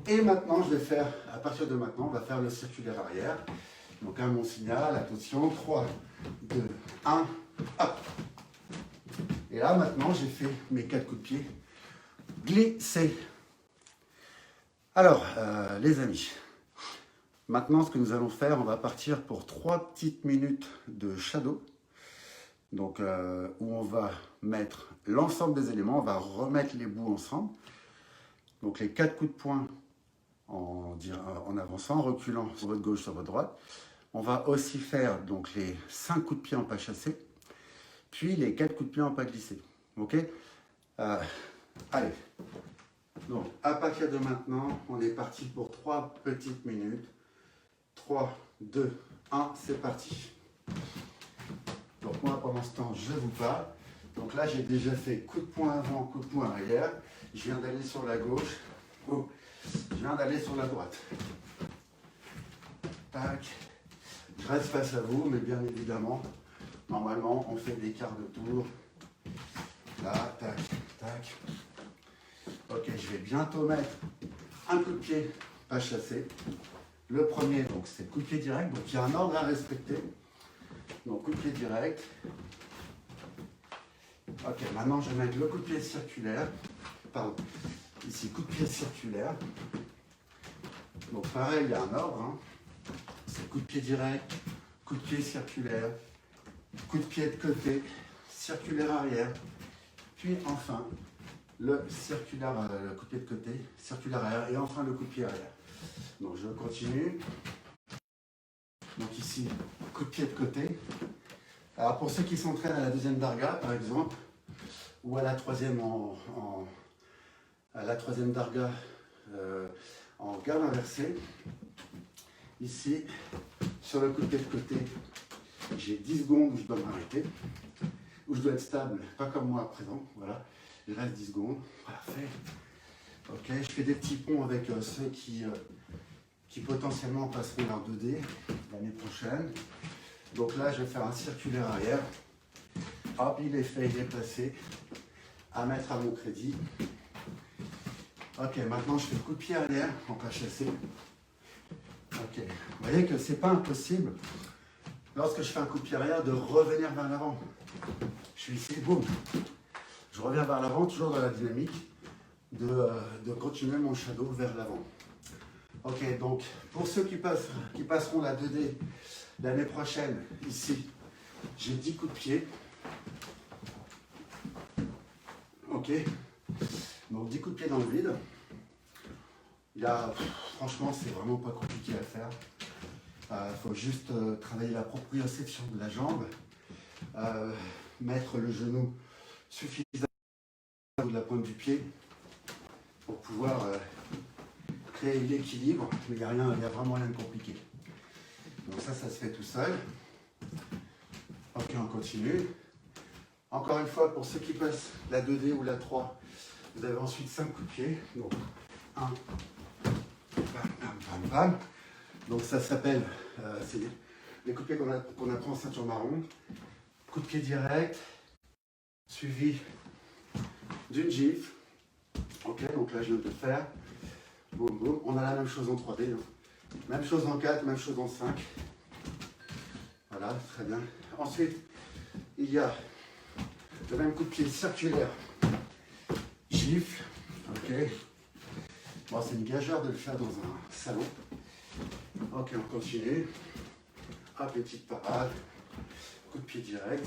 [SPEAKER 1] et maintenant je vais faire, à partir de maintenant, on va faire le circulaire arrière, donc à mon signal, attention, 3, 2, 1, hop. Et là, maintenant, j'ai fait mes 4 coups de pied glissés. Alors, les amis, maintenant, ce que nous allons faire, on va partir pour 3 petites minutes de shadow. Donc, où on va mettre l'ensemble des éléments, on va remettre les bouts ensemble. Donc, les 4 coups de poing en avançant, en reculant sur votre gauche, sur votre droite. On va aussi faire donc les 5 coups de pied en pas chassé, puis les 4 coups de pied en pas glissé. Ok, allez. Donc, à partir de maintenant, on est parti pour 3 petites minutes. 3, 2, 1, c'est parti. Donc, moi, pendant ce temps, je vous parle. Donc là, j'ai déjà fait coup de poing avant, coup de poing arrière. Je viens d'aller sur la gauche. Oh, je viens d'aller sur la droite. Tac. Je reste face à vous, mais bien évidemment, Normalement, on fait des quarts de tour. Là, tac, tac. Ok, je vais bientôt mettre un coup de pied pas chassé. Le premier, donc c'est coup de pied direct. Donc il y a un ordre à respecter. Donc coup de pied direct. Ok, maintenant je vais mettre le coup de pied circulaire. Pardon. Ici, coup de pied circulaire. Donc pareil, il y a un ordre. Hein. C'est coup de pied direct, coup de pied circulaire, coup de pied de côté, circulaire arrière. Puis enfin, le circulaire, le coup de pied de côté, circulaire arrière. Et enfin le coup de pied arrière. Donc je continue. Donc ici, coup de pied de côté. Alors pour ceux qui s'entraînent à la deuxième darga, par exemple, ou à la troisième à la troisième darga en garde inversée, ici, sur le coup de pied de côté, j'ai 10 secondes où je dois m'arrêter, où je dois être stable, pas comme moi à présent, voilà, il reste 10 secondes, parfait. Ok, je fais des petits ponts avec ceux qui potentiellement passeront leur 2D l'année prochaine. Donc là, je vais faire un circulaire arrière. Hop, il est fait, il est placé. À mettre à mon crédit. Ok, maintenant je fais le coup de pied arrière en pas chassé. Ok, vous voyez que c'est pas impossible, lorsque je fais un coup de pied arrière, de revenir vers l'avant. Je suis ici, boum. Je reviens vers l'avant, toujours dans la dynamique de continuer mon shadow vers l'avant. Ok, donc pour ceux qui passeront la 2D l'année prochaine, ici, j'ai 10 coups de pied. Ok, donc 10 coups de pied dans le vide. Franchement, c'est vraiment pas compliqué à faire. Faut juste travailler la proprioception de la jambe, mettre le genou suffisamment au niveau de la pointe du pied pour pouvoir créer l'équilibre, mais il n'y a vraiment rien de compliqué. Donc ça se fait tout seul. Ok, on continue. Encore une fois, pour ceux qui passent la 2D ou la 3, vous avez ensuite 5 coups de pied. Donc 1, bam, bam, bam, bam. Donc ça s'appelle, c'est les coups de pied qu'on apprend en ceinture marron. Coup de pied direct, suivi d'une gifle. Ok, donc là je viens de le faire. Boum, boum. On a la même chose en 3D. Hein. Même chose en 4, même chose en 5. Voilà, très bien. Ensuite, il y a le même coup de pied circulaire. Gifle. Ok. Bon, c'est une gageure de le faire dans un salon. Ok, on continue. Hop, petite parade. Coup de pied direct.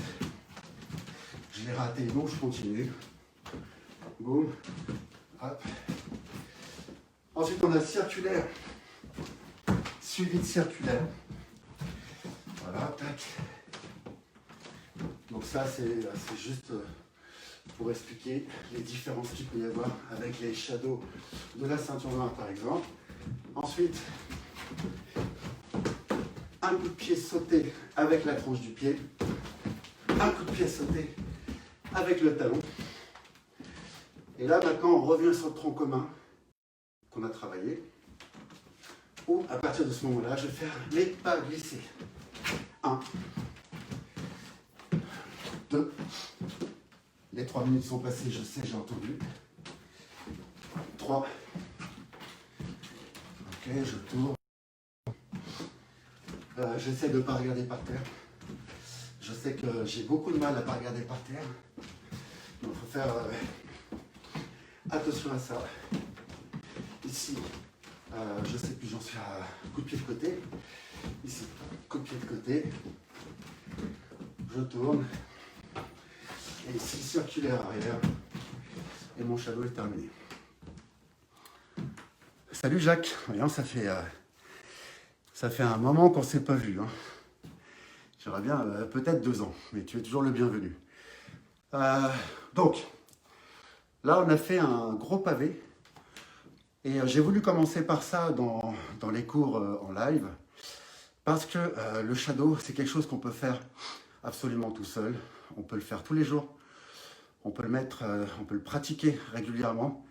[SPEAKER 1] Je l'ai raté, donc je continue. Boum. Hop. Ensuite, on a circulaire. Suivi de circulaire. Voilà, tac. Donc ça, c'est juste pour expliquer les différences qu'il peut y avoir avec les shadows de la ceinture noire, par exemple. Ensuite, un coup de pied sauté avec la tranche du pied. Un coup de pied sauté avec le talon. Et là, maintenant, on revient sur le tronc commun qu'on a travaillé. Ou à partir de ce moment-là, je vais faire les pas glissés. 1, 2, les 3 minutes sont passées, je sais, j'ai entendu. 3, ok, je tourne. J'essaie de ne pas regarder par terre. Je sais que j'ai beaucoup de mal à ne pas regarder par terre. Donc il faut faire attention à ça. Ici, je ne sais plus, j'en suis à coup de pied de côté. Ici, coup de pied de côté. Je tourne. Et ici, circulaire arrière. Et mon shadow est terminé. Salut Jacques. Voyons, ça fait un moment qu'on ne s'est pas vu. Hein. J'aimerais bien, peut-être 2 ans, mais tu es toujours le bienvenu. Donc, là, on a fait un gros pavé. Et j'ai voulu commencer par ça dans les cours en live. Parce que le shadow, c'est quelque chose qu'on peut faire absolument tout seul. On peut le faire tous les jours. On peut le pratiquer régulièrement.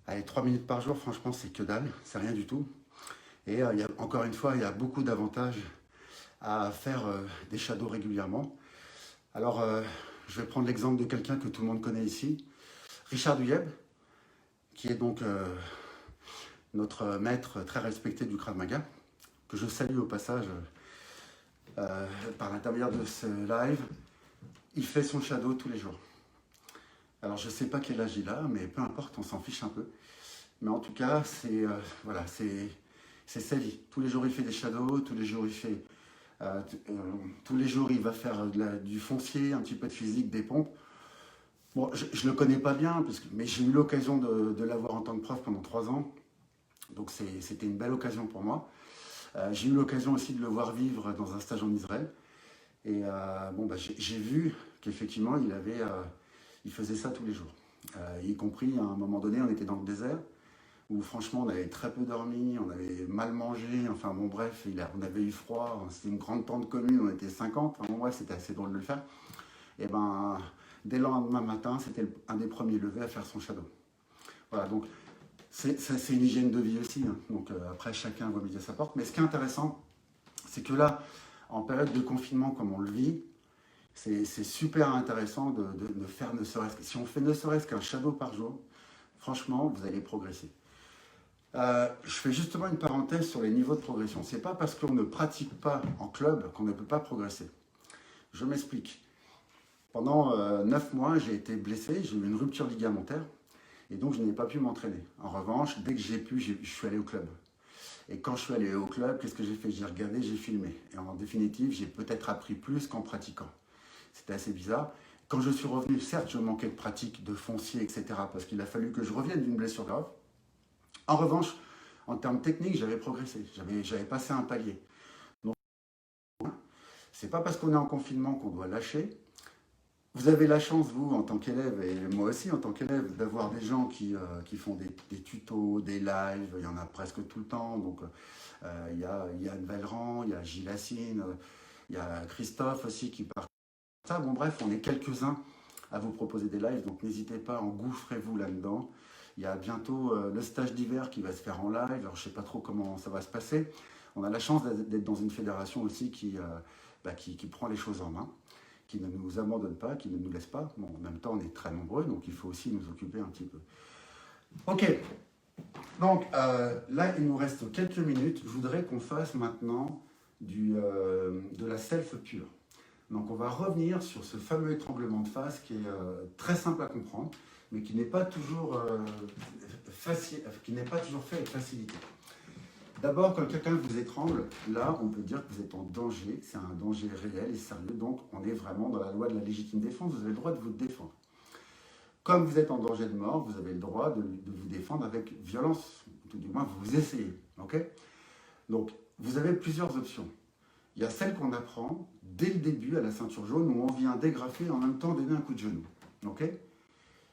[SPEAKER 1] Allez, 3 minutes par jour, franchement, c'est que dalle. C'est rien du tout. Et encore une fois, il y a beaucoup d'avantages à faire des shadows régulièrement. Alors, je vais prendre l'exemple de quelqu'un que tout le monde connaît ici, Richard Duyeb, qui est donc notre maître très respecté du Krav Maga, que je salue au passage par l'intermédiaire de ce live. Il fait son shadow tous les jours. Alors, je ne sais pas quel âge il a, mais peu importe, on s'en fiche un peu. Mais en tout cas, voilà, c'est sa vie. Tous les jours, il fait des shadows, tous les jours, tous les jours, il va faire du foncier, un petit peu de physique, des pompes. Bon, je ne le connais pas bien, mais j'ai eu l'occasion de l'avoir en tant que prof pendant 3 ans. Donc, c'était une belle occasion pour moi. J'ai eu l'occasion aussi de le voir vivre dans un stage en Israël. Et bon, bah, j'ai vu qu'effectivement, il faisait ça tous les jours. Y compris, à un moment donné, on était dans le désert, où franchement, on avait très peu dormi, on avait mal mangé, enfin bon, bref, on avait eu froid, c'était une grande tente commune, on était 50, enfin bon, bref, c'était assez drôle de le faire. Et ben, dès le lendemain matin, c'était un des premiers levés à faire son shadow. Voilà, donc c'est une hygiène de vie aussi, hein. Donc après, chacun voit midi à sa porte. Mais ce qui est intéressant, c'est que là, en période de confinement comme on le vit, c'est super intéressant de faire ne serait-ce que, si on fait ne serait-ce qu'un shadow par jour, franchement, vous allez progresser. Je fais justement une parenthèse sur les niveaux de progression. C'est pas parce qu'on ne pratique pas en club qu'on ne peut pas progresser. Je m'explique. Pendant 9 mois, j'ai été blessé, j'ai eu une rupture ligamentaire et donc je n'ai pas pu m'entraîner. En revanche, dès que j'ai pu, je suis allé au club. Et quand je suis allé au club, qu'est-ce que j'ai fait? J'ai regardé, j'ai filmé. Et en définitive, j'ai peut-être appris plus qu'en pratiquant. C'était assez bizarre. Quand je suis revenu, certes, je manquais de pratique, de foncier, etc. parce qu'il a fallu que je revienne d'une blessure grave. En revanche, en termes techniques, j'avais progressé. J'avais passé un palier. Donc, c'est pas parce qu'on est en confinement qu'on doit lâcher. Vous avez la chance, vous, en tant qu'élève, et moi aussi en tant qu'élève, d'avoir des gens qui font des tutos, des lives, il y en a presque tout le temps. Donc, il y a Yann Valran, il y a Gilles Assine, il y a Christophe aussi qui part. Ça, bon, bref, on est quelques-uns à vous proposer des lives, donc n'hésitez pas, engouffrez-vous là-dedans. Il y a bientôt le stage d'hiver qui va se faire en live, alors je ne sais pas trop comment ça va se passer. On a la chance d'être dans une fédération aussi qui prend les choses en main, qui ne nous abandonne pas, qui ne nous laisse pas. Bon, en même temps, on est très nombreux, donc il faut aussi nous occuper un petit peu. Ok, donc là, il nous reste quelques minutes. Je voudrais qu'on fasse maintenant de la self pure. Donc on va revenir sur ce fameux étranglement de face qui est très simple à comprendre, mais qui n'est pas toujours facile, qui n'est pas toujours fait avec facilité. D'abord, quand quelqu'un vous étrangle, là, on peut dire que vous êtes en danger, c'est un danger réel et sérieux, donc on est vraiment dans la loi de la légitime défense, vous avez le droit de vous défendre. Comme vous êtes en danger de mort, vous avez le droit de vous défendre avec violence, tout du moins vous essayez, ok? Donc, vous avez plusieurs options. Il y a celle qu'on apprend dès le début à la ceinture jaune où on vient dégrafer et en même temps donner un coup de genou. Ok?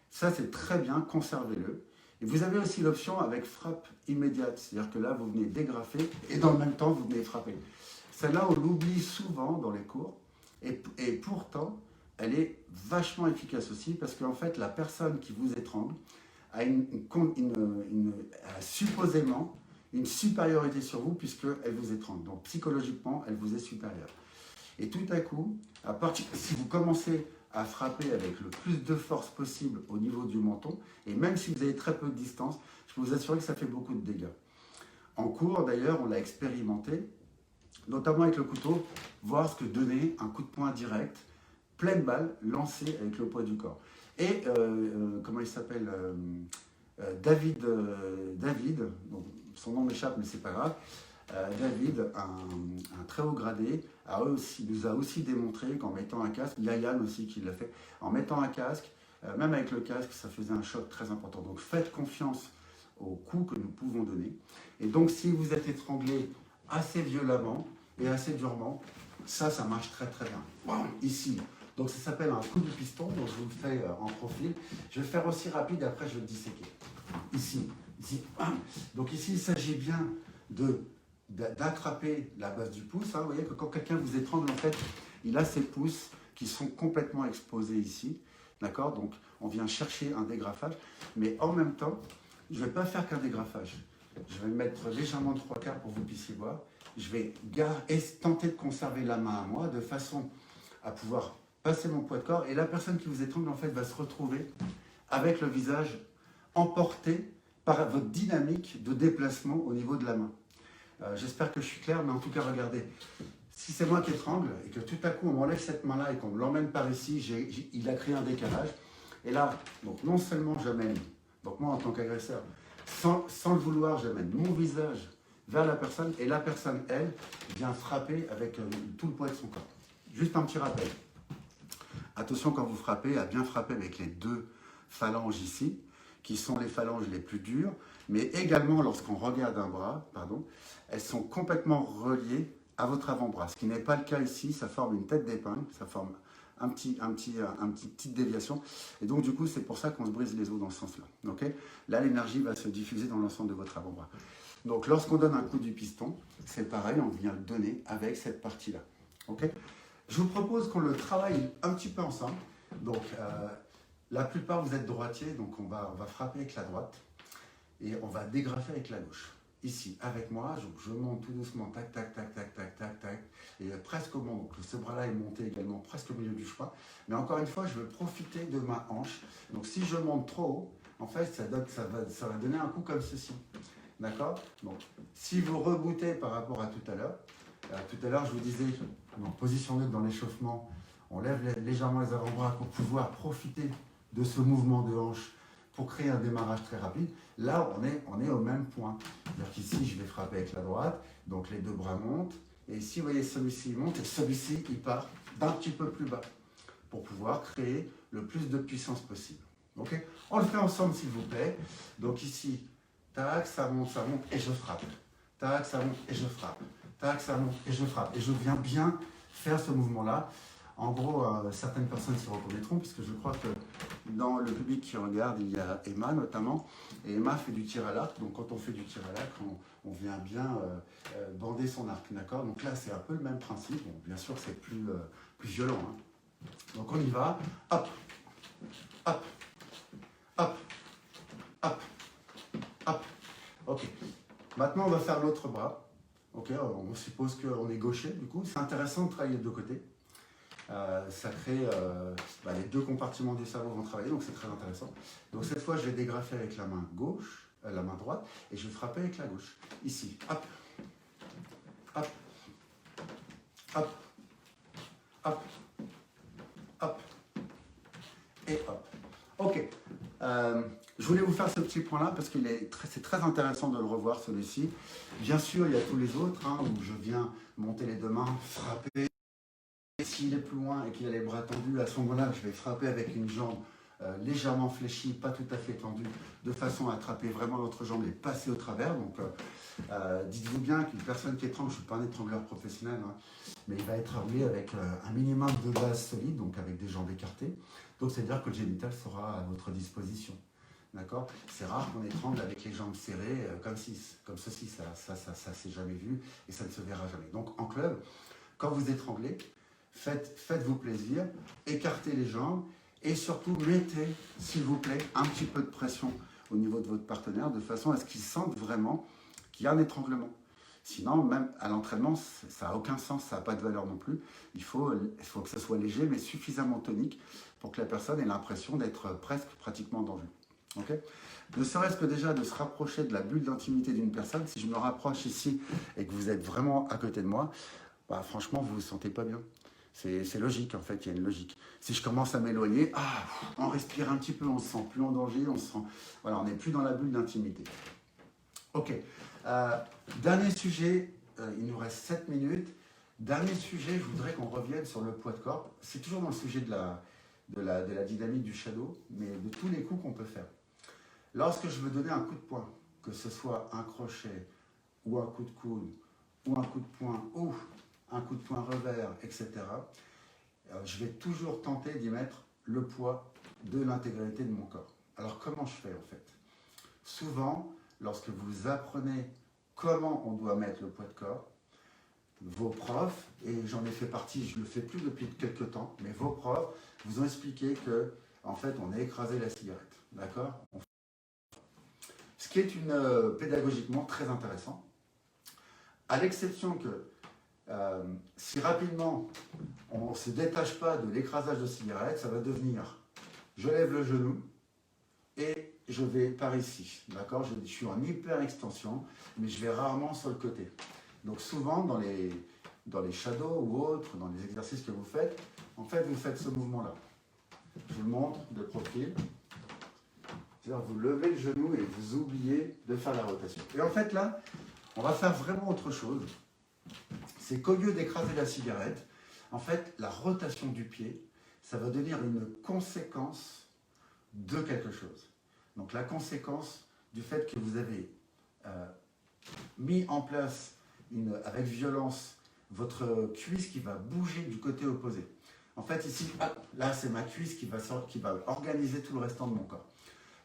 [SPEAKER 1] Ça, c'est très bien, conservez-le. Et vous avez aussi l'option avec frappe immédiate, c'est-à-dire que là, vous venez dégrafer et dans le même temps, vous venez frapper. Celle-là, on l'oublie souvent dans les cours et pourtant, elle est vachement efficace aussi parce qu'en fait, la personne qui vous étrangle a supposément une supériorité sur vous puisqu'elle vous étrangle. Donc psychologiquement, elle vous est supérieure. Et tout à coup, si vous commencez à frapper avec le plus de force possible au niveau du menton, et même si vous avez très peu de distance, je peux vous assurer que ça fait beaucoup de dégâts. En cours, d'ailleurs, on l'a expérimenté, notamment avec le couteau, voir ce que donnait un coup de poing direct, pleine balle, lancé avec le poids du corps. Et, comment il s'appelle David, donc son nom m'échappe mais c'est pas grave, David, un très haut gradé, nous a aussi démontré qu'en mettant un casque, il y a Yann aussi qui l'a fait, en mettant un casque, même avec le casque, ça faisait un choc très important. Donc faites confiance aux coups que nous pouvons donner. Et donc si vous êtes étranglé assez violemment et assez durement, ça marche très très bien. Wow, ici. Donc ça s'appelle un coup de piston, donc je vous le fais en profil. Je vais le faire aussi rapide, après je vais le disséquer. Ici. Donc ici, il s'agit bien d'attraper la base du pouce. Hein. Vous voyez que quand quelqu'un vous étrangle, en fait, il a ses pouces qui sont complètement exposés ici. D'accord? Donc on vient chercher un dégrafage, mais en même temps, je ne vais pas faire qu'un dégrafage. Je vais me mettre légèrement de 3/4 pour que vous puissiez voir. Je vais tenter de conserver la main à moi de façon à pouvoir passer mon poids de corps et la personne qui vous étrangle en fait va se retrouver avec le visage emporté par votre dynamique de déplacement au niveau de la main. J'espère que je suis clair, mais en tout cas, regardez. Si c'est moi qui étrangle et que tout à coup on m'enlève cette main-là et qu'on me l'emmène par ici, il a créé un décalage. Et là, donc non seulement j'amène, donc moi en tant qu'agresseur, sans le vouloir, j'amène mon visage vers la personne et la personne, elle, vient frapper avec tout le poids de son corps. Juste un petit rappel. Attention quand vous frappez, à bien frapper avec les deux phalanges ici, qui sont les phalanges les plus dures, mais également lorsqu'on regarde un bras, pardon, elles sont complètement reliées à votre avant-bras. Ce qui n'est pas le cas ici, ça forme une tête d'épingle, ça forme petite déviation. Et donc du coup, c'est pour ça qu'on se brise les os dans ce sens-là. Okay, là, l'énergie va se diffuser dans l'ensemble de votre avant-bras. Donc lorsqu'on donne un coup du piston, c'est pareil, on vient le donner avec cette partie-là. Okay, je vous propose qu'on le travaille un petit peu ensemble. Donc la plupart, vous êtes droitier, donc on va frapper avec la droite et on va dégrafer avec la gauche. Ici, avec moi, je monte tout doucement, tac, tac, tac, tac, tac, tac, tac, et presque au moment, donc ce bras-là est monté également presque au milieu du choix. Mais encore une fois, je veux profiter de ma hanche. Donc si je monte trop haut, en fait, ça va donner un coup comme ceci. D'accord? Donc, si vous rebootez par rapport à tout à l'heure, je vous disais, en position neutre dans l'échauffement, on lève légèrement les avant-bras pour pouvoir profiter de ce mouvement de hanche pour créer un démarrage très rapide. Là, on est au même point. C'est-à-dire qu'ici, je vais frapper avec la droite, donc les deux bras montent, et ici, vous voyez, celui-ci monte, et celui-ci, il part d'un petit peu plus bas, pour pouvoir créer le plus de puissance possible. Okay, on le fait ensemble, s'il vous plaît. Donc ici, tac, ça monte, et je frappe. Tac, ça monte, et je frappe. Tac, ça monte, et je frappe. Et je viens bien faire ce mouvement-là. En gros, certaines personnes se reconnaîtront, puisque je crois que dans le public qui regarde, il y a Emma notamment, et Emma fait du tir à l'arc, donc quand on fait du tir à l'arc, on vient bien bander son arc, d'accord? Donc là, c'est un peu le même principe, bon, bien sûr, c'est plus violent. Hein. Donc on y va, hop, hop, hop, hop, hop, ok. Maintenant, on va faire l'autre bras, ok? On suppose qu'on est gaucher, du coup, c'est intéressant de travailler de deux côtés. Ça crée, les deux compartiments du cerveau vont travailler, donc c'est très intéressant. Donc cette fois, je vais dégrafer avec la main gauche, la main droite, et je vais frapper avec la gauche. Ici, hop, hop, hop, hop, hop, et hop. Ok. Je voulais vous faire ce petit point-là parce que c'est très intéressant de le revoir, celui-ci. Bien sûr, il y a tous les autres, hein, où je viens monter les deux mains, frapper. S'il est plus loin et qu'il a les bras tendus, à ce moment-là, je vais frapper avec une jambe légèrement fléchie, pas tout à fait tendue, de façon à attraper vraiment l'autre jambe et passer au travers. Donc, dites-vous bien qu'une personne qui étrangle, je ne suis pas un étrangleur professionnel, hein, mais il va être armé avec un minimum de base solide, donc avec des jambes écartées. Donc, c'est-à-dire que le génital sera à votre disposition. D'accord? C'est rare qu'on étrangle avec les jambes serrées comme ceci. Ça s'est jamais vu et ça ne se verra jamais. Donc, en club, quand vous étranglez, faites-vous plaisir, écartez les jambes et surtout mettez, s'il vous plaît, un petit peu de pression au niveau de votre partenaire de façon à ce qu'il sente vraiment qu'il y a un étranglement. Sinon, même à l'entraînement, ça n'a aucun sens, ça n'a pas de valeur non plus. Il faut que ça soit léger mais suffisamment tonique pour que la personne ait l'impression d'être pratiquement dans le jeu. Okay, ne serait-ce que déjà de se rapprocher de la bulle d'intimité d'une personne, si je me rapproche ici et que vous êtes vraiment à côté de moi, franchement, vous ne vous sentez pas bien. C'est logique, en fait, il y a une logique. Si je commence à m'éloigner, on respire un petit peu, on se sent plus en danger, on n'est plus dans la bulle d'intimité. Ok, dernier sujet, il nous reste 7 minutes. Dernier sujet, je voudrais qu'on revienne sur le poids de corps. C'est toujours dans le sujet de la dynamique du shadow, mais de tous les coups qu'on peut faire. Lorsque je veux donner un coup de poing, que ce soit un crochet, ou un coup de coude, ou un coup de poing, ou un coup de poing revers, etc., je vais toujours tenter d'y mettre le poids de l'intégralité de mon corps. Alors comment je fais en fait? Souvent, lorsque vous apprenez comment on doit mettre le poids de corps, vos profs, et j'en ai fait partie, je ne le fais plus depuis quelques temps, mais vos profs vous ont expliqué que en fait on a écrasé la cigarette, d'accord? Ce qui est pédagogiquement très intéressant, à l'exception que si rapidement on ne se détache pas de l'écrasage de cigarette, ça va devenir, je lève le genou et je vais par ici, d'accord? Je suis en hyper extension, mais je vais rarement sur le côté. Donc souvent dans les shadows ou autres, dans les exercices que vous faites, en fait vous faites ce mouvement-là. Je vous le montre de profil. C'est-à-dire vous levez le genou et vous oubliez de faire la rotation. Et en fait là, on va faire vraiment autre chose. C'est qu'au lieu d'écraser la cigarette, en fait la rotation du pied, ça va devenir une conséquence de quelque chose. Donc la conséquence du fait que vous avez mis en place avec violence votre cuisse qui va bouger du côté opposé. En fait ici, là c'est ma cuisse qui va organiser tout le restant de mon corps.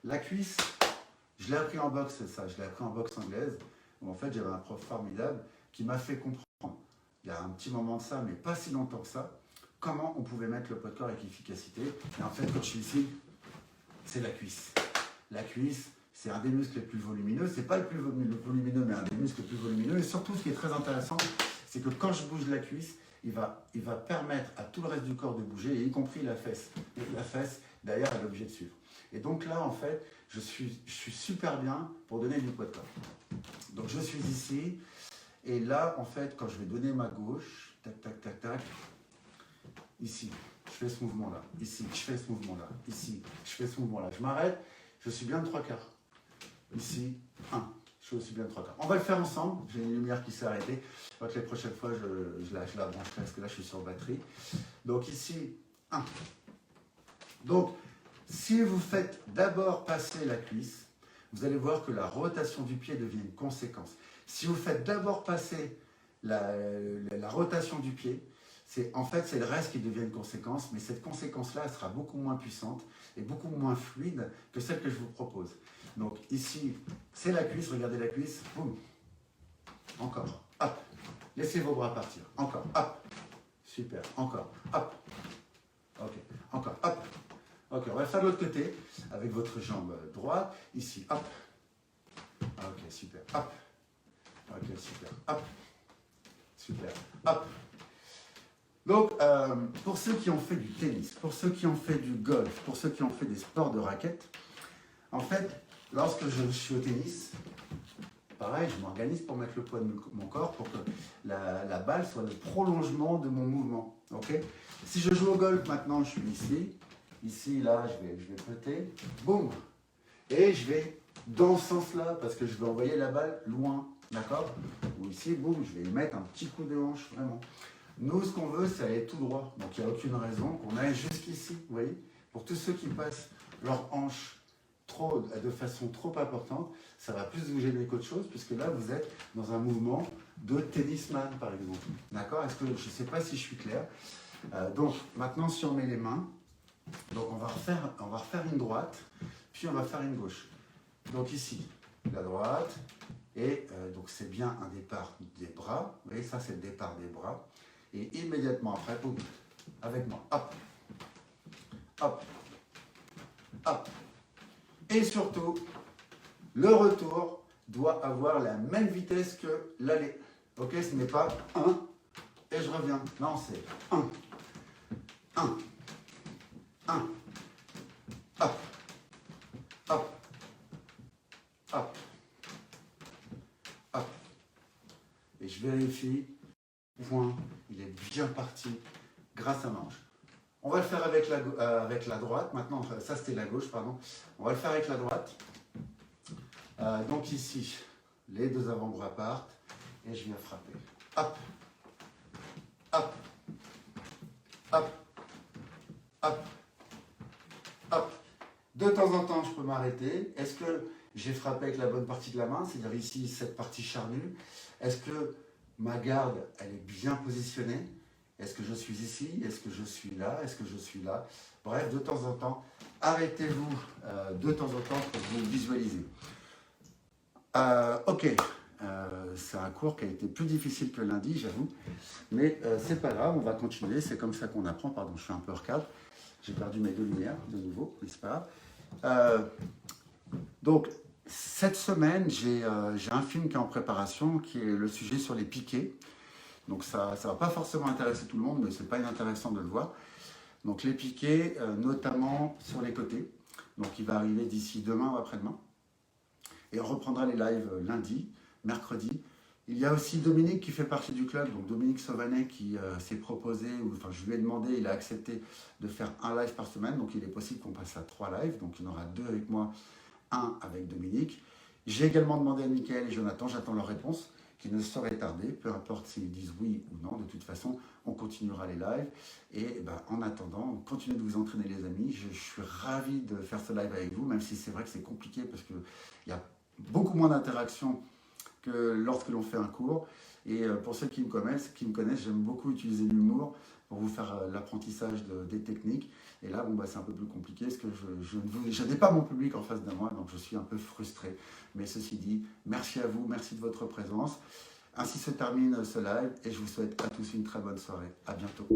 [SPEAKER 1] La cuisse, je l'ai appris en boxe, ça, je l'ai appris en boxe anglaise, où en fait j'avais un prof formidable qui m'a fait comprendre, il y a un petit moment de ça, mais pas si longtemps que ça, comment on pouvait mettre le poids de corps avec efficacité. Et en fait, quand je suis ici, c'est la cuisse. La cuisse, c'est un des muscles les plus volumineux. C'est pas le plus volumineux, mais un des muscles les plus volumineux. Et surtout, ce qui est très intéressant, c'est que quand je bouge la cuisse, il va permettre à tout le reste du corps de bouger, y compris la fesse. Et la fesse, d'ailleurs, elle est obligée de suivre. Et donc là, en fait, je suis super bien pour donner du poids de corps. Donc je suis ici. Et là, en fait, quand je vais donner ma gauche, tac, tac, tac, tac, ici, je fais ce mouvement-là. Ici, je fais ce mouvement-là. Ici, je fais ce mouvement-là. Je m'arrête, je suis bien de 3/4. Ici, 1. Je suis aussi bien de 3/4. On va le faire ensemble. J'ai une lumière qui s'est arrêtée. Donc les prochaines fois, je la brancherai parce que là, je suis sur batterie. Donc ici, 1. Donc, si vous faites d'abord passer la cuisse, vous allez voir que la rotation du pied devient une conséquence. Si vous faites d'abord passer la rotation du pied, en fait, c'est le reste qui devient une conséquence, mais cette conséquence-là, elle sera beaucoup moins puissante et beaucoup moins fluide que celle que je vous propose. Donc ici, c'est la cuisse, regardez la cuisse, boum, encore, hop, laissez vos bras partir, encore, hop, super, encore, hop, ok, encore, hop, ok, on va faire de l'autre côté, avec votre jambe droite, ici, hop, ok, super, hop, ok, super, hop, super, hop. Donc, pour ceux qui ont fait du tennis, pour ceux qui ont fait du golf, pour ceux qui ont fait des sports de raquettes, en fait, lorsque je suis au tennis, pareil, je m'organise pour mettre le poids de mon corps pour que la balle soit le prolongement de mon mouvement. Okay, si je joue au golf maintenant, je suis ici. Ici, là, je vais peter. Boum. Et je vais dans ce sens-là parce que je vais envoyer la balle loin. D'accord? Ou ici, boum, je vais y mettre un petit coup de hanche, vraiment. Nous, ce qu'on veut, c'est aller tout droit. Donc, il n'y a aucune raison qu'on aille jusqu'ici. Vous voyez? Pour tous ceux qui passent leur hanche de façon trop importante, ça va plus vous gêner qu'autre chose, puisque là, vous êtes dans un mouvement de tennisman, par exemple. D'accord? Est-ce que je ne sais pas si je suis clair? Donc, maintenant, si on met les mains, donc on va refaire une droite, puis on va faire une gauche. Donc ici, la droite, et donc c'est bien un départ des bras. Vous voyez, ça, c'est le départ des bras. Et immédiatement après, boum, avec moi, hop, hop, hop. Et surtout, le retour doit avoir la même vitesse que l'aller. Ok, ce n'est pas 1 et je reviens. Non, c'est 1, 1, 1, hop, hop, hop, hop. Et je vérifie, point, il est bien parti grâce à ma hanche. On va le faire avec la droite. Maintenant, ça c'était la gauche, pardon. On va le faire avec la droite. Donc ici, les deux avant-bras partent et je viens frapper. Hop, hop, hop, hop, hop. De temps en temps, je peux m'arrêter. Est-ce que j'ai frappé avec la bonne partie de la main, c'est-à-dire ici, cette partie charnue? Est-ce que ma garde, elle est bien positionnée? Est-ce que je suis ici? Est-ce que je suis là? Est-ce que je suis là? Bref, de temps en temps, arrêtez-vous de temps en temps pour vous visualiser. Ok, c'est un cours qui a été plus difficile que lundi, j'avoue. Mais c'est pas grave, on va continuer. C'est comme ça qu'on apprend. Pardon, je suis un peu hors cadre. J'ai perdu mes deux lumières de nouveau, mais c'est pas grave. Donc, cette semaine, j'ai un film qui est en préparation, qui est le sujet sur les piquets. Donc ça ne va pas forcément intéresser tout le monde, mais c'est pas inintéressant de le voir. Donc les piquets, notamment sur les côtés. Donc il va arriver d'ici demain ou après-demain. Et on reprendra les lives lundi, mercredi. Il y a aussi Dominique qui fait partie du club, donc Dominique Sauvanet qui s'est proposé, enfin je lui ai demandé, il a accepté de faire un live par semaine, donc il est possible qu'on passe à 3 lives, donc il y en aura 2 avec moi, un avec Dominique. J'ai également demandé à Mickaël et Jonathan, j'attends leur réponse, qui ne saurait tarder, peu importe s'ils disent oui ou non, de toute façon, on continuera les lives. Et ben, en attendant, continuez de vous entraîner les amis, je suis ravi de faire ce live avec vous, même si c'est vrai que c'est compliqué parce qu'il y a beaucoup moins d'interactions que lorsque l'on fait un cours. Et pour ceux qui me connaissent, j'aime beaucoup utiliser l'humour pour vous faire l'apprentissage des techniques. Et là, bon, bah, c'est un peu plus compliqué parce que je n'ai pas mon public en face de moi, donc je suis un peu frustré. Mais ceci dit, merci à vous, merci de votre présence. Ainsi se termine ce live et je vous souhaite à tous une très bonne soirée. À bientôt.